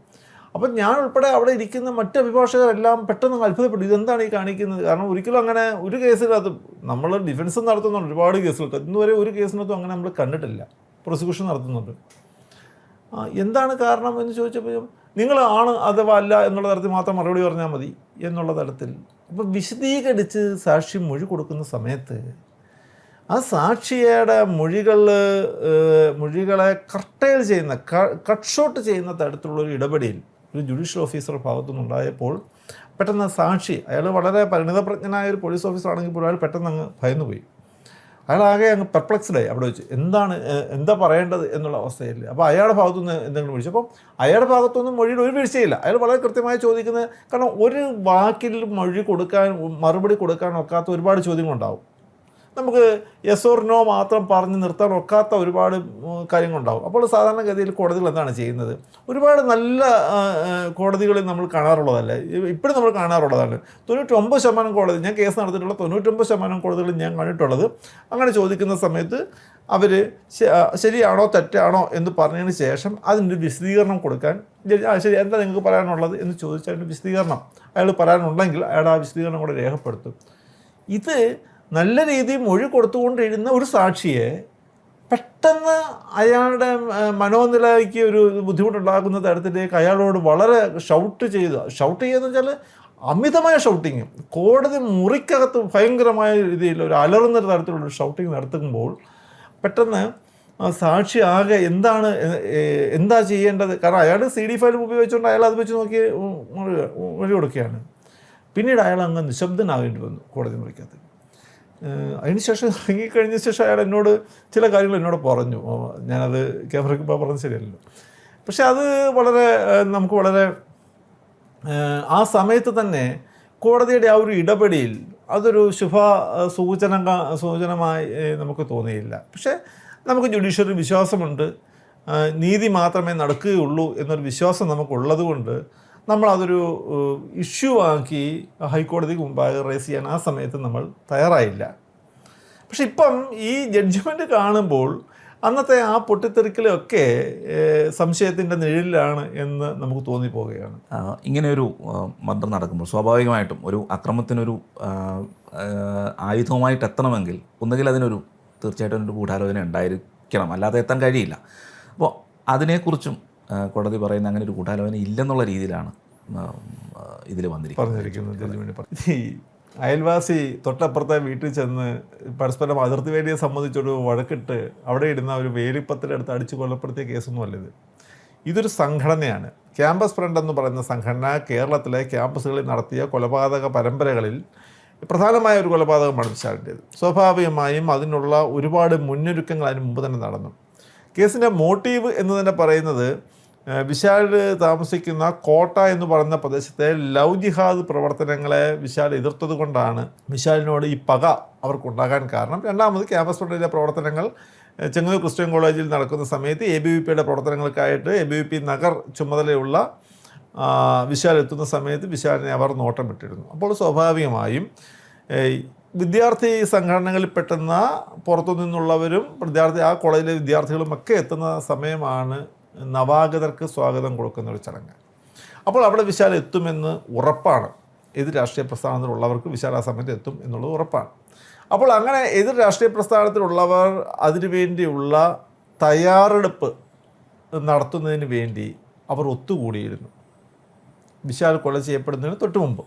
അപ്പം ഞാൻ ഉൾപ്പെടെ അവിടെ ഇരിക്കുന്ന മറ്റ് അഭിഭാഷകരെല്ലാം പെട്ടെന്ന് അത്ഭുതപ്പെട്ടു, ഇതെന്താണ് ഈ കാണിക്കുന്നത്. കാരണം ഒരിക്കലും അങ്ങനെ ഒരു കേസിനകത്ത് നമ്മൾ ഡിഫൻസ് നടത്തുന്നുണ്ട്, ഒരുപാട് കേസുകൾക്ക് ഇന്നുവരെ ഒരു കേസിനകത്തും അങ്ങനെ നമ്മൾ കണ്ടിട്ടില്ല. പ്രോസിക്യൂഷൻ നടത്തുന്നുണ്ട്. എന്താണ് കാരണം എന്ന് ചോദിച്ചപ്പോൾ നിങ്ങളാണ് അഥവാ അല്ല എന്നുള്ള തരത്തിൽ മാത്രം മറുപടി പറഞ്ഞാൽ മതി എന്നുള്ള തരത്തിൽ. അപ്പം വിശദീകരിച്ച് സാക്ഷി മൊഴി കൊടുക്കുന്ന സമയത്ത് ആ സാക്ഷിയുടെ മൊഴികളെ കർട്ടൈൽ ചെയ്യുന്ന, കട്ട് ഷോട്ട് ചെയ്യുന്ന തരത്തിലുള്ളൊരു ഇടപെടൽ ഒരു ജുഡീഷ്യൽ ഓഫീസറുടെ ഭാഗത്തുനിന്നുണ്ടായപ്പോൾ പെട്ടെന്ന് സാക്ഷി, അയാൾ വളരെ പരിണിതപ്രജ്ഞനായ ഒരു പോലീസ് ഓഫീസറാണെങ്കിൽ പോലും അയാൾ പെട്ടെന്ന് അങ്ങ് ഭയന്നുപോയി. അയാളാകെ അങ്ങ് പെർപ്ലക്സ്ഡായി അവിടെ വെച്ച്. എന്താ പറയേണ്ടത് എന്നുള്ള അവസ്ഥയിൽ. അപ്പോൾ അയാളുടെ ഭാഗത്തുനിന്ന് എന്തെങ്കിലും വിളിച്ചു. അപ്പം അയാളുടെ ഭാഗത്തൊന്നും മൊഴിയിൽ ഒരു വീഴ്ചയില്ല. അയാൾ വളരെ കൃത്യമായി ചോദിക്കുന്നത്, കാരണം ഒരു വാക്കിൽ മറുപടി കൊടുക്കാൻ ഒക്കാത്ത ഒരുപാട് ചോദ്യങ്ങളുണ്ടാവും. നമുക്ക് യെസ് ഓർ നോ മാത്രം പറഞ്ഞ് നിർത്താൻ ഒക്കാത്ത ഒരുപാട് കാര്യങ്ങളുണ്ടാകും. അപ്പോൾ സാധാരണഗതിയിൽ കോടതികൾ എന്താണ് ചെയ്യുന്നത്? ഒരുപാട് നല്ല കോടതികളിൽ നമ്മൾ കാണാറുള്ളതല്ല, ഇപ്പോഴും നമ്മൾ കാണാറുള്ളതാണ്. 99% കോടതി, ഞാൻ കേസ് നടത്തിയിട്ടുള്ള 99% കോടതികളിൽ ഞാൻ കണ്ടിട്ടുള്ളത്, അങ്ങനെ ചോദിക്കുന്ന സമയത്ത് അവർ ശരിയാണോ തെറ്റാണോ എന്ന് പറഞ്ഞതിന് ശേഷം അതിൻ്റെ വിശദീകരണം കൊടുക്കാൻ, ശരി എന്താ നിങ്ങൾക്ക് പറയാനുള്ളത് എന്ന് ചോദിച്ചാൽ അതിൻ്റെ വിശദീകരണം അയാൾ പറയാനുണ്ടെങ്കിൽ അയാൾ ആ വിശദീകരണം കൂടെ രേഖപ്പെടുത്തും. ഇത് നല്ല രീതിയിൽ മൊഴി കൊടുത്തുകൊണ്ടിരുന്ന ഒരു സാക്ഷിയെ പെട്ടെന്ന് അയാളുടെ മനോനിലയ്ക്ക് ഒരു ബുദ്ധിമുട്ടുണ്ടാക്കുന്ന തരത്തിലേക്ക് അയാളോട് വളരെ ഷൗട്ട് ചെയ്യുകയെന്ന് വെച്ചാൽ അമിതമായ ഷൗട്ടിങ്, കോടതി മുറിക്കകത്ത് ഭയങ്കരമായ രീതിയിൽ ഒരു അലറുന്ന തരത്തിലുള്ളൊരു ഷൗട്ടിങ് നടത്തുമ്പോൾ പെട്ടെന്ന് സാക്ഷി ആകെ എന്താ ചെയ്യേണ്ടത്? കാരണം അയാൾ CD ഫയൽ ഉപയോഗിച്ചുകൊണ്ട് അയാൾ അത് വെച്ച് നോക്കി മൊഴി കൊടുക്കുകയാണ്. പിന്നീട് അയാൾ അങ്ങ് നിശബ്ദനാകേണ്ടി വന്നു കോടതി മുറിക്കകത്ത്. അതിനുശേഷം ഇറങ്ങിക്കഴിഞ്ഞ ശേഷം അയാൾ എന്നോട് ചില കാര്യങ്ങൾ എന്നോട് പറഞ്ഞു. ഞാനത് ക്യാമറയ്ക്ക് ഇപ്പോൾ പറഞ്ഞത് ശരിയല്ലല്ലോ. പക്ഷെ അത് നമുക്ക് വളരെ ആ സമയത്ത് തന്നെ കോടതിയുടെ ആ ഒരു ഇടപെടിയിൽ അതൊരു സൂചനമായി നമുക്ക് തോന്നിയില്ല. പക്ഷേ നമുക്ക് ജുഡീഷ്യറി വിശ്വാസമുണ്ട്, നീതി മാത്രമേ നടക്കുകയുള്ളൂ എന്നൊരു വിശ്വാസം നമുക്കുള്ളത് കൊണ്ട് നമ്മളതൊരു ഇഷ്യൂ ആക്കി ഹൈക്കോടതിക്ക് മുമ്പാകെ റേസ് ചെയ്യാൻ ആ സമയത്ത് നമ്മൾ തയ്യാറായില്ല. പക്ഷെ ഇപ്പം ഈ ജഡ്ജ്മെൻറ്റ് കാണുമ്പോൾ അന്നത്തെ ആ പൊട്ടിത്തെറിക്കലൊക്കെ സംശയത്തിൻ്റെ നിഴലിലാണ് എന്ന് നമുക്ക് തോന്നിപ്പോവുകയാണ്. ഇങ്ങനെയൊരു മർഡർ നടക്കുമ്പോൾ സ്വാഭാവികമായിട്ടും ഒരു അക്രമത്തിനൊരു ആയുധവുമായിട്ട് എത്തണമെങ്കിൽ ഒന്നുകിൽ തീർച്ചയായിട്ടും ഒരു ഗൂഢാലോചന ഉണ്ടായിരിക്കണം, അല്ലാതെ എത്താൻ കഴിയില്ല. അപ്പോൾ അതിനെക്കുറിച്ചും കോടതി പറയുന്ന അങ്ങനെ ഒരു ഗൂഢാലോചന ഇല്ലെന്നുള്ള രീതിയിലാണ് ഇതിൽ പറഞ്ഞിരിക്കുന്നത്. ഈ അയൽവാസി തൊട്ടപ്പുറത്തെ വീട്ടിൽ ചെന്ന് പരസ്പരം അതിർത്തി വേലിയെ സംബന്ധിച്ചൊരു വഴക്കിട്ട് അവിടെ ഇടുന്ന ഒരു വേലിപ്പത്തിലെടുത്ത് അടിച്ചു കൊലപ്പെടുത്തിയ കേസൊന്നുമല്ല ഇത്. ഇതൊരു സംഘടനയാണ്. ക്യാമ്പസ് ഫ്രണ്ട് എന്ന് പറയുന്ന സംഘടന കേരളത്തിലെ ക്യാമ്പസുകളിൽ നടത്തിയ കൊലപാതക പരമ്പരകളിൽ പ്രധാനമായ ഒരു കൊലപാതകമാണ് വിശാലിൻ്റേത്. സ്വാഭാവികമായും അതിനുള്ള ഒരുപാട് മുന്നൊരുക്കങ്ങൾ അതിന് മുമ്പ് തന്നെ നടന്നു. കേസിൻ്റെ മോട്ടീവ് എന്ന് തന്നെ പറയുന്നത് വിശാൽ താമസിക്കുന്ന കോട്ട എന്ന് പറയുന്ന പ്രദേശത്തെ ലവ് ജിഹാദ് പ്രവർത്തനങ്ങളെ വിശാൽ എതിർത്തത് കൊണ്ടാണ് വിശാലിനോട് ഈ പക അവർക്കുണ്ടാകാൻ കാരണം. രണ്ടാമത് ക്യാമ്പസ് ഫ്രണ്ടിലെ പ്രവർത്തനങ്ങൾ ചെങ്ങന്നൂർ ക്രിസ്ത്യൻ കോളേജിൽ നടക്കുന്ന സമയത്ത് ABVPയുടെ പ്രവർത്തനങ്ങൾക്കായിട്ട് ABVP നഗർ ചുമതലയുള്ള വിശാൽ എത്തുന്ന സമയത്ത് വിശാലിനെ അവർ നോട്ടം വിട്ടിരുന്നു. അപ്പോൾ സ്വാഭാവികമായും വിദ്യാർത്ഥി സംഘടനകളിൽ പെട്ടെന്ന പുറത്തു നിന്നുള്ളവരും ആ കോളേജിലെ വിദ്യാർത്ഥികളും ഒക്കെ എത്തുന്ന സമയമാണ് നവാഗതർക്ക് സ്വാഗതം കൊടുക്കുന്ന ഒരു ചടങ്ങ്. അപ്പോൾ അവിടെ വിശാൽ എത്തുമെന്ന് ഉറപ്പാണ്. എതിർ രാഷ്ട്രീയ പ്രസ്ഥാനത്തിലുള്ളവർക്ക് വിശാൽ ആ സമയത്ത് എത്തും എന്നുള്ളത് ഉറപ്പാണ്. അപ്പോൾ അങ്ങനെ എതിർ രാഷ്ട്രീയ പ്രസ്ഥാനത്തിലുള്ളവർ അതിനുവേണ്ടിയുള്ള തയ്യാറെടുപ്പ് നടത്തുന്നതിന് വേണ്ടി അവർ ഒത്തുകൂടിയിരുന്നു. വിശാൽ കൊല ചെയ്യപ്പെടുന്നതിന് തൊട്ട് മുമ്പ്,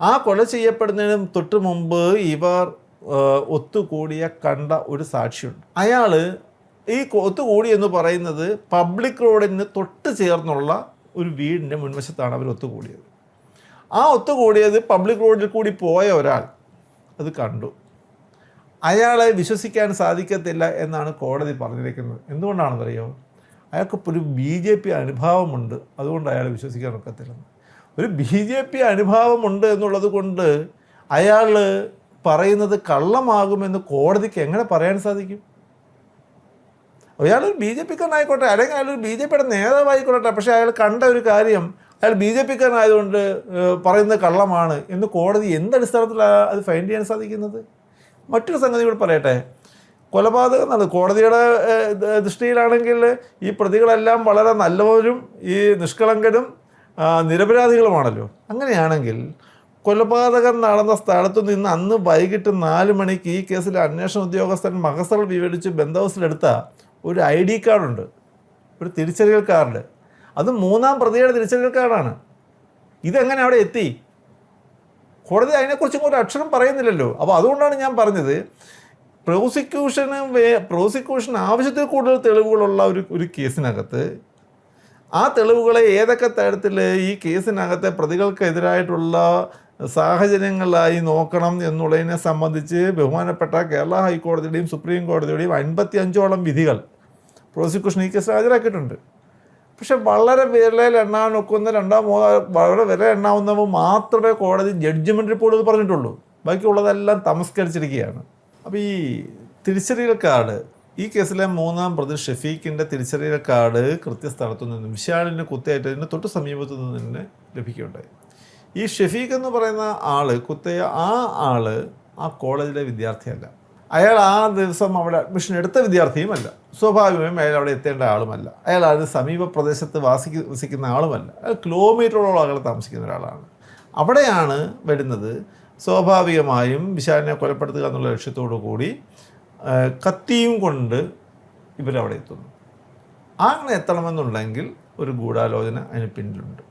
ആ കൊല ചെയ്യപ്പെടുന്നതിന് തൊട്ട് മുമ്പ് ഇവർ ഒത്തുകൂടിയ കണ്ട ഒരു സാക്ഷിയുണ്ട്. അയാൾ ഈ ഒത്തുകൂടി എന്ന് പറയുന്നത് പബ്ലിക് റോഡിന് തൊട്ട് ചേർന്നുള്ള ഒരു വീടിൻ്റെ മുൻവശത്താണ് അവർ ഒത്തുകൂടിയത്. ആ ഒത്തുകൂടിയത് പബ്ലിക് റോഡിൽ കൂടി പോയ ഒരാൾ അത് കണ്ടു. അയാളെ വിശ്വസിക്കാൻ സാധിക്കത്തില്ല എന്നാണ് കോടതി പറഞ്ഞിരിക്കുന്നത്. എന്തുകൊണ്ടാണെന്നറിയോ? അയാൾക്കിപ്പോൾ ഒരു BJP അനുഭാവമുണ്ട്, അതുകൊണ്ട് അയാളെ വിശ്വസിക്കാൻ ഒക്കത്തില്ലെന്ന്. ഒരു BJP അനുഭാവമുണ്ട് എന്നുള്ളത് കൊണ്ട് അയാൾ പറയുന്നത് കള്ളമാകുമെന്ന് കോടതിക്ക് എങ്ങനെ പറയാൻ സാധിക്കും? അയാളൊരു BJPക്കാരനായിക്കോട്ടെ, അല്ലെങ്കിൽ അയാളൊരു BJPയുടെ നേതാവായിക്കോട്ടെ, പക്ഷേ അയാൾ കണ്ട ഒരു കാര്യം അയാൾ BJPക്കാരനായതുകൊണ്ട് പറയുന്നത് കള്ളമാണ് എന്ന് കോടതി എന്തടിസ്ഥാനത്തിലാണ് അത് ഫൈൻഡ് ചെയ്യാൻ സാധിക്കുന്നത്? മറ്റൊരു സംഗതി കൂടെ പറയട്ടെ. കൊലപാതകം കോടതിയുടെ ദൃഷ്ടിയിലാണെങ്കിൽ ഈ പ്രതികളെല്ലാം വളരെ നല്ലവരും ഈ നിഷ്കളങ്കരും നിരപരാധികളുമാണല്ലോ. അങ്ങനെയാണെങ്കിൽ കൊലപാതകം നടന്ന സ്ഥലത്തു നിന്ന് അന്ന് വൈകിട്ട് 4 മണിക്ക് ഈ കേസിലെ അന്വേഷണ ഉദ്യോഗസ്ഥൻ മഹസർ വിവരിച്ച് ബന്ധവസിലെടുത്ത ഒരു ID കാർഡുണ്ട്, ഒരു തിരിച്ചറിയൽ കാർഡ്. അത് 3-ാം പ്രതിയുടെ തിരിച്ചറിയൽ കാർഡാണ്. ഇതെങ്ങനെ അവിടെ എത്തി? കോടതി അതിനെക്കുറിച്ചും ഒരു അക്ഷരം പറയുന്നില്ലല്ലോ. അപ്പോൾ അതുകൊണ്ടാണ് ഞാൻ പറഞ്ഞത്, പ്രോസിക്യൂഷൻ ആവശ്യത്തിൽ കൂടുതൽ തെളിവുകളുള്ള ഒരു കേസിനകത്ത് ആ തെളിവുകളെ ഏതൊക്കെ തരത്തിൽ ഈ കേസിനകത്തെ പ്രതികൾക്കെതിരായിട്ടുള്ള സാഹചര്യങ്ങളായി നോക്കണം എന്നുള്ളതിനെ സംബന്ധിച്ച് ബഹുമാനപ്പെട്ട കേരള ഹൈക്കോടതിയുടെയും സുപ്രീം കോടതിയുടെയും 55ഓളം വിധികൾ പ്രോസിക്യൂഷൻ ഈ കേസ് ഹാജരാക്കിയിട്ടുണ്ട്. പക്ഷെ വളരെ വിരലിൽ എണ്ണാനൊക്കുന്ന വളരെ വിരൽ എണ്ണാവുന്നവ മാത്രമേ കോടതി ജഡ്ജ്മെൻറ്റ് റിപ്പോർട്ട് പറഞ്ഞിട്ടുള്ളൂ. ബാക്കിയുള്ളതെല്ലാം തമസ്കരിച്ചിരിക്കുകയാണ്. അപ്പോൾ ഈ തിരിച്ചറിയൽ കാർഡ്, ഈ കേസിലെ മൂന്നാം പ്രതി ഷെഫീഖിൻ്റെ തിരിച്ചറിയൽ കാർഡ് കൃത്യസ്ഥലത്തു നിന്നും വിശാലിന് കുത്തേറ്റതിന് തൊട്ട് സമീപത്തു നിന്ന് തന്നെ ലഭിക്കുകയുണ്ടായി. ഈ ഷെഫീഖ് എന്ന് പറയുന്ന ആൾ, കുത്തയ ആൾ ആ കോളേജിലെ വിദ്യാർത്ഥിയല്ല. അയാൾ ആ ദിവസം അവിടെ അഡ്മിഷൻ എടുത്ത വിദ്യാർത്ഥിയുമല്ല. സ്വാഭാവികമായും അയാൾ അവിടെ എത്തേണ്ട ആളുമല്ല. അയാൾ അത് സമീപ പ്രദേശത്ത് വസിക്കുന്ന ആളുമല്ല. അയാൾ കിലോമീറ്ററോളം അകലെ താമസിക്കുന്ന ഒരാളാണ്. അവിടെയാണ് വരുന്നത് സ്വാഭാവികമായും വിശാലിനെ കൊലപ്പെടുത്തുക എന്നുള്ള ലക്ഷ്യത്തോടു കൂടി കത്തിയും കൊണ്ട് ഇവരവിടെ എത്തുന്നു. അങ്ങനെ എത്തണമെന്നുണ്ടെങ്കിൽ ഒരു ഗൂഢാലോചന അതിന് പിന്നിലുണ്ട്.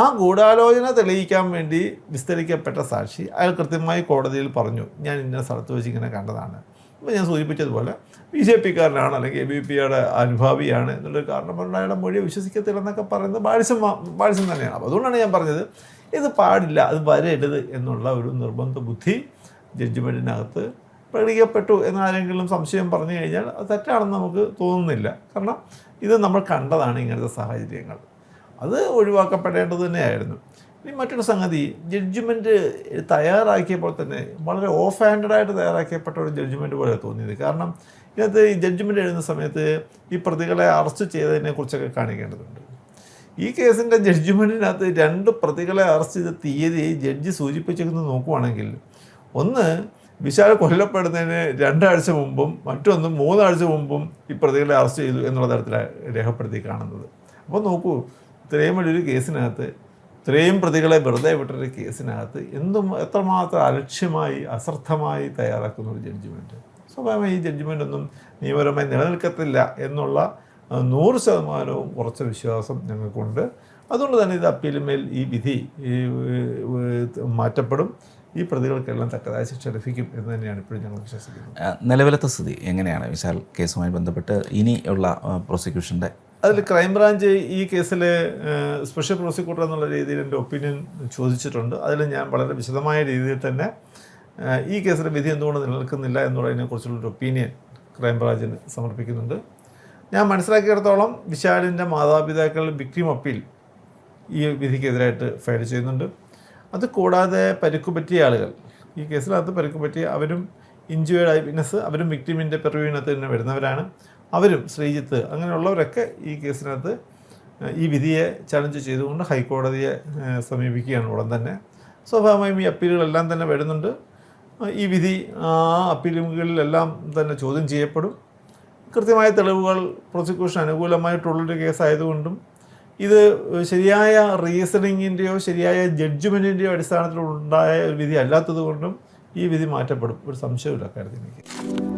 ആ ഗൂഢാലോചന തെളിയിക്കാൻ വേണ്ടി വിസ്തരിക്കപ്പെട്ട സാക്ഷി അയാൾ കൃത്യമായി കോടതിയിൽ പറഞ്ഞു, ഞാൻ ഇന്ന സ്ഥലത്ത് വെച്ച് ഇങ്ങനെ കണ്ടതാണ്. അപ്പോൾ ഞാൻ സൂചിപ്പിച്ചതുപോലെ BJP-കാരനാണ് അല്ലെങ്കിൽ ABP-യുടെ അനുഭാവിയാണ് എന്നുള്ളൊരു കാരണം കൊണ്ട് അയാളുടെ മൊഴി വിശ്വസിക്കത്തില്ലെന്നൊക്കെ പറയുന്നത് ബാഴ്സം തന്നെയാണ്. അപ്പോൾ അതുകൊണ്ടാണ് ഞാൻ പറഞ്ഞത് ഇത് പാടില്ല, അത് വരരുത് എന്നുള്ള ഒരു നിർബന്ധ ബുദ്ധി ജഡ്ജ്മെൻറ്റിനകത്ത് പ്രകടിക്കപ്പെട്ടു എന്നാരെങ്കിലും സംശയം പറഞ്ഞു കഴിഞ്ഞാൽ അത് തെറ്റാണെന്ന് നമുക്ക് തോന്നുന്നില്ല. കാരണം ഇത് നമ്മൾ കണ്ടതാണ് ഇങ്ങനത്തെ സാഹചര്യങ്ങൾ. അത് ഒഴിവാക്കപ്പെടേണ്ടത് തന്നെയായിരുന്നു. ഇനി മറ്റൊരു സംഗതി, ജഡ്ജ്മെൻറ്റ് തയ്യാറാക്കിയപ്പോൾ തന്നെ വളരെ ഓഫ് ഹാൻഡഡായിട്ട് തയ്യാറാക്കിയപ്പെട്ട ഒരു ജഡ്ജ്മെൻറ്റ് പോലെ തോന്നിയത്. കാരണം ഇതിനകത്ത് ഈ ജഡ്ജ്മെൻറ്റ് എഴുതുന്ന സമയത്ത് ഈ പ്രതികളെ അറസ്റ്റ് ചെയ്തതിനെക്കുറിച്ചൊക്കെ കാണിക്കേണ്ടതുണ്ട്. ഈ കേസിൻ്റെ ജഡ്ജ്മെൻറ്റിനകത്ത് 2 പ്രതികളെ അറസ്റ്റ് ചെയ്ത തീയതി ജഡ്ജി സൂചിപ്പിച്ചിരുന്ന് നോക്കുവാണെങ്കിൽ, ഒന്ന് വിശാൽ കൊല്ലപ്പെടുന്നതിന് 2 ആഴ്ച മുമ്പും മറ്റൊന്ന് 3 ആഴ്ച മുമ്പും ഈ പ്രതികളെ അറസ്റ്റ് ചെയ്തു എന്നുള്ള തരത്തിലാണ് രേഖപ്പെടുത്തി കാണുന്നത്. അപ്പോൾ നോക്കൂ, ഇത്രയും വലിയൊരു കേസിനകത്ത് ഇത്രയും പ്രതികളെ വെറുതെ വിട്ടൊരു കേസിനകത്ത് എത്രമാത്രം അലക്ഷ്യമായി അശ്രദ്ധമായി തയ്യാറാക്കുന്ന ഒരു ജഡ്ജ്മെൻറ്റ്. സ്വാഭാവികമായി ഈ ജഡ്ജ്മെൻറ്റൊന്നും നിയമപരമായി നിലനിൽക്കത്തില്ല എന്നുള്ള 100% ഉറച്ച വിശ്വാസം ഞങ്ങൾക്കുണ്ട്. അതുകൊണ്ട് തന്നെ ഇത് അപ്പീലുമേൽ ഈ വിധി മാറ്റപ്പെടും. ഈ പ്രതികൾക്കെല്ലാം തക്കതായ ശിക്ഷ ലഭിക്കും എന്ന് തന്നെയാണ് ഇപ്പോഴും ഞങ്ങൾ വിശ്വസിക്കുന്നത്. നിലവിലത്തെ സ്ഥിതി എങ്ങനെയാണ് വിശാൽ കേസുമായി ബന്ധപ്പെട്ട് ഇനിയുള്ള പ്രോസിക്യൂഷൻ്റെ? അതിൽ ക്രൈംബ്രാഞ്ച് ഈ കേസിൽ സ്പെഷ്യൽ പ്രോസിക്യൂട്ടർ എന്നുള്ള രീതിയിൽ എൻ്റെ ഒപ്പീനിയൻ ചോദിച്ചിട്ടുണ്ട്. അതിൽ ഞാൻ വളരെ വിശദമായ രീതിയിൽ തന്നെ ഈ കേസിലെ വിധി എന്തുകൊണ്ട് നിലനിൽക്കുന്നില്ല എന്നുള്ളതിനെക്കുറിച്ചുള്ളൊരു ഒപ്പീനിയൻ ക്രൈംബ്രാഞ്ചിന് സമർപ്പിക്കുന്നുണ്ട്. ഞാൻ മനസ്സിലാക്കിയിടത്തോളം വിശാലിൻ്റെ മാതാപിതാക്കൾ വിക്ടിം അപ്പീൽ ഈ വിധിക്കെതിരായിട്ട് ഫയൽ ചെയ്യുന്നുണ്ട്. അത് കൂടാതെ പരിക്കുപറ്റിയ ആളുകൾ, ഈ കേസിനകത്ത് പരിക്കുപറ്റിയ അവരും ഇഞ്ചുവേർഡ് ഐ വിറ്റ്നസ്, അവരും വിക്ടിമിൻ്റെ പെർവ്യൂവിനകത്ത് തന്നെ വരുന്നവരാണ്. അവരും ശ്രീജിത്ത് അങ്ങനെയുള്ളവരൊക്കെ ഈ കേസിനകത്ത് ഈ വിധിയെ ചലഞ്ച് ചെയ്തുകൊണ്ട് ഹൈക്കോടതിയെ സമീപിക്കുകയാണ് ഉടൻ തന്നെ. സ്വാഭാവികമായും ഈ അപ്പീലുകളെല്ലാം തന്നെ വരുന്നുണ്ട്. ഈ വിധി ആ അപ്പീലുകളിലെല്ലാം തന്നെ ചോദ്യം ചെയ്യപ്പെടും. കൃത്യമായ തെളിവുകൾ പ്രോസിക്യൂഷൻ അനുകൂലമായിട്ടുള്ളൊരു കേസായതുകൊണ്ടും ഇത് ശരിയായ റീസണിങ്ങിൻ്റെയോ ശരിയായ ജഡ്ജ്മെൻറ്റിൻ്റെയോ അടിസ്ഥാനത്തിലുണ്ടായ ഒരു വിധി അല്ലാത്തത് കൊണ്ടും ഈ വിധി മാറ്റപ്പെടും. ഒരു സംശയമില്ല കാര്യത്തിൽ എനിക്ക്.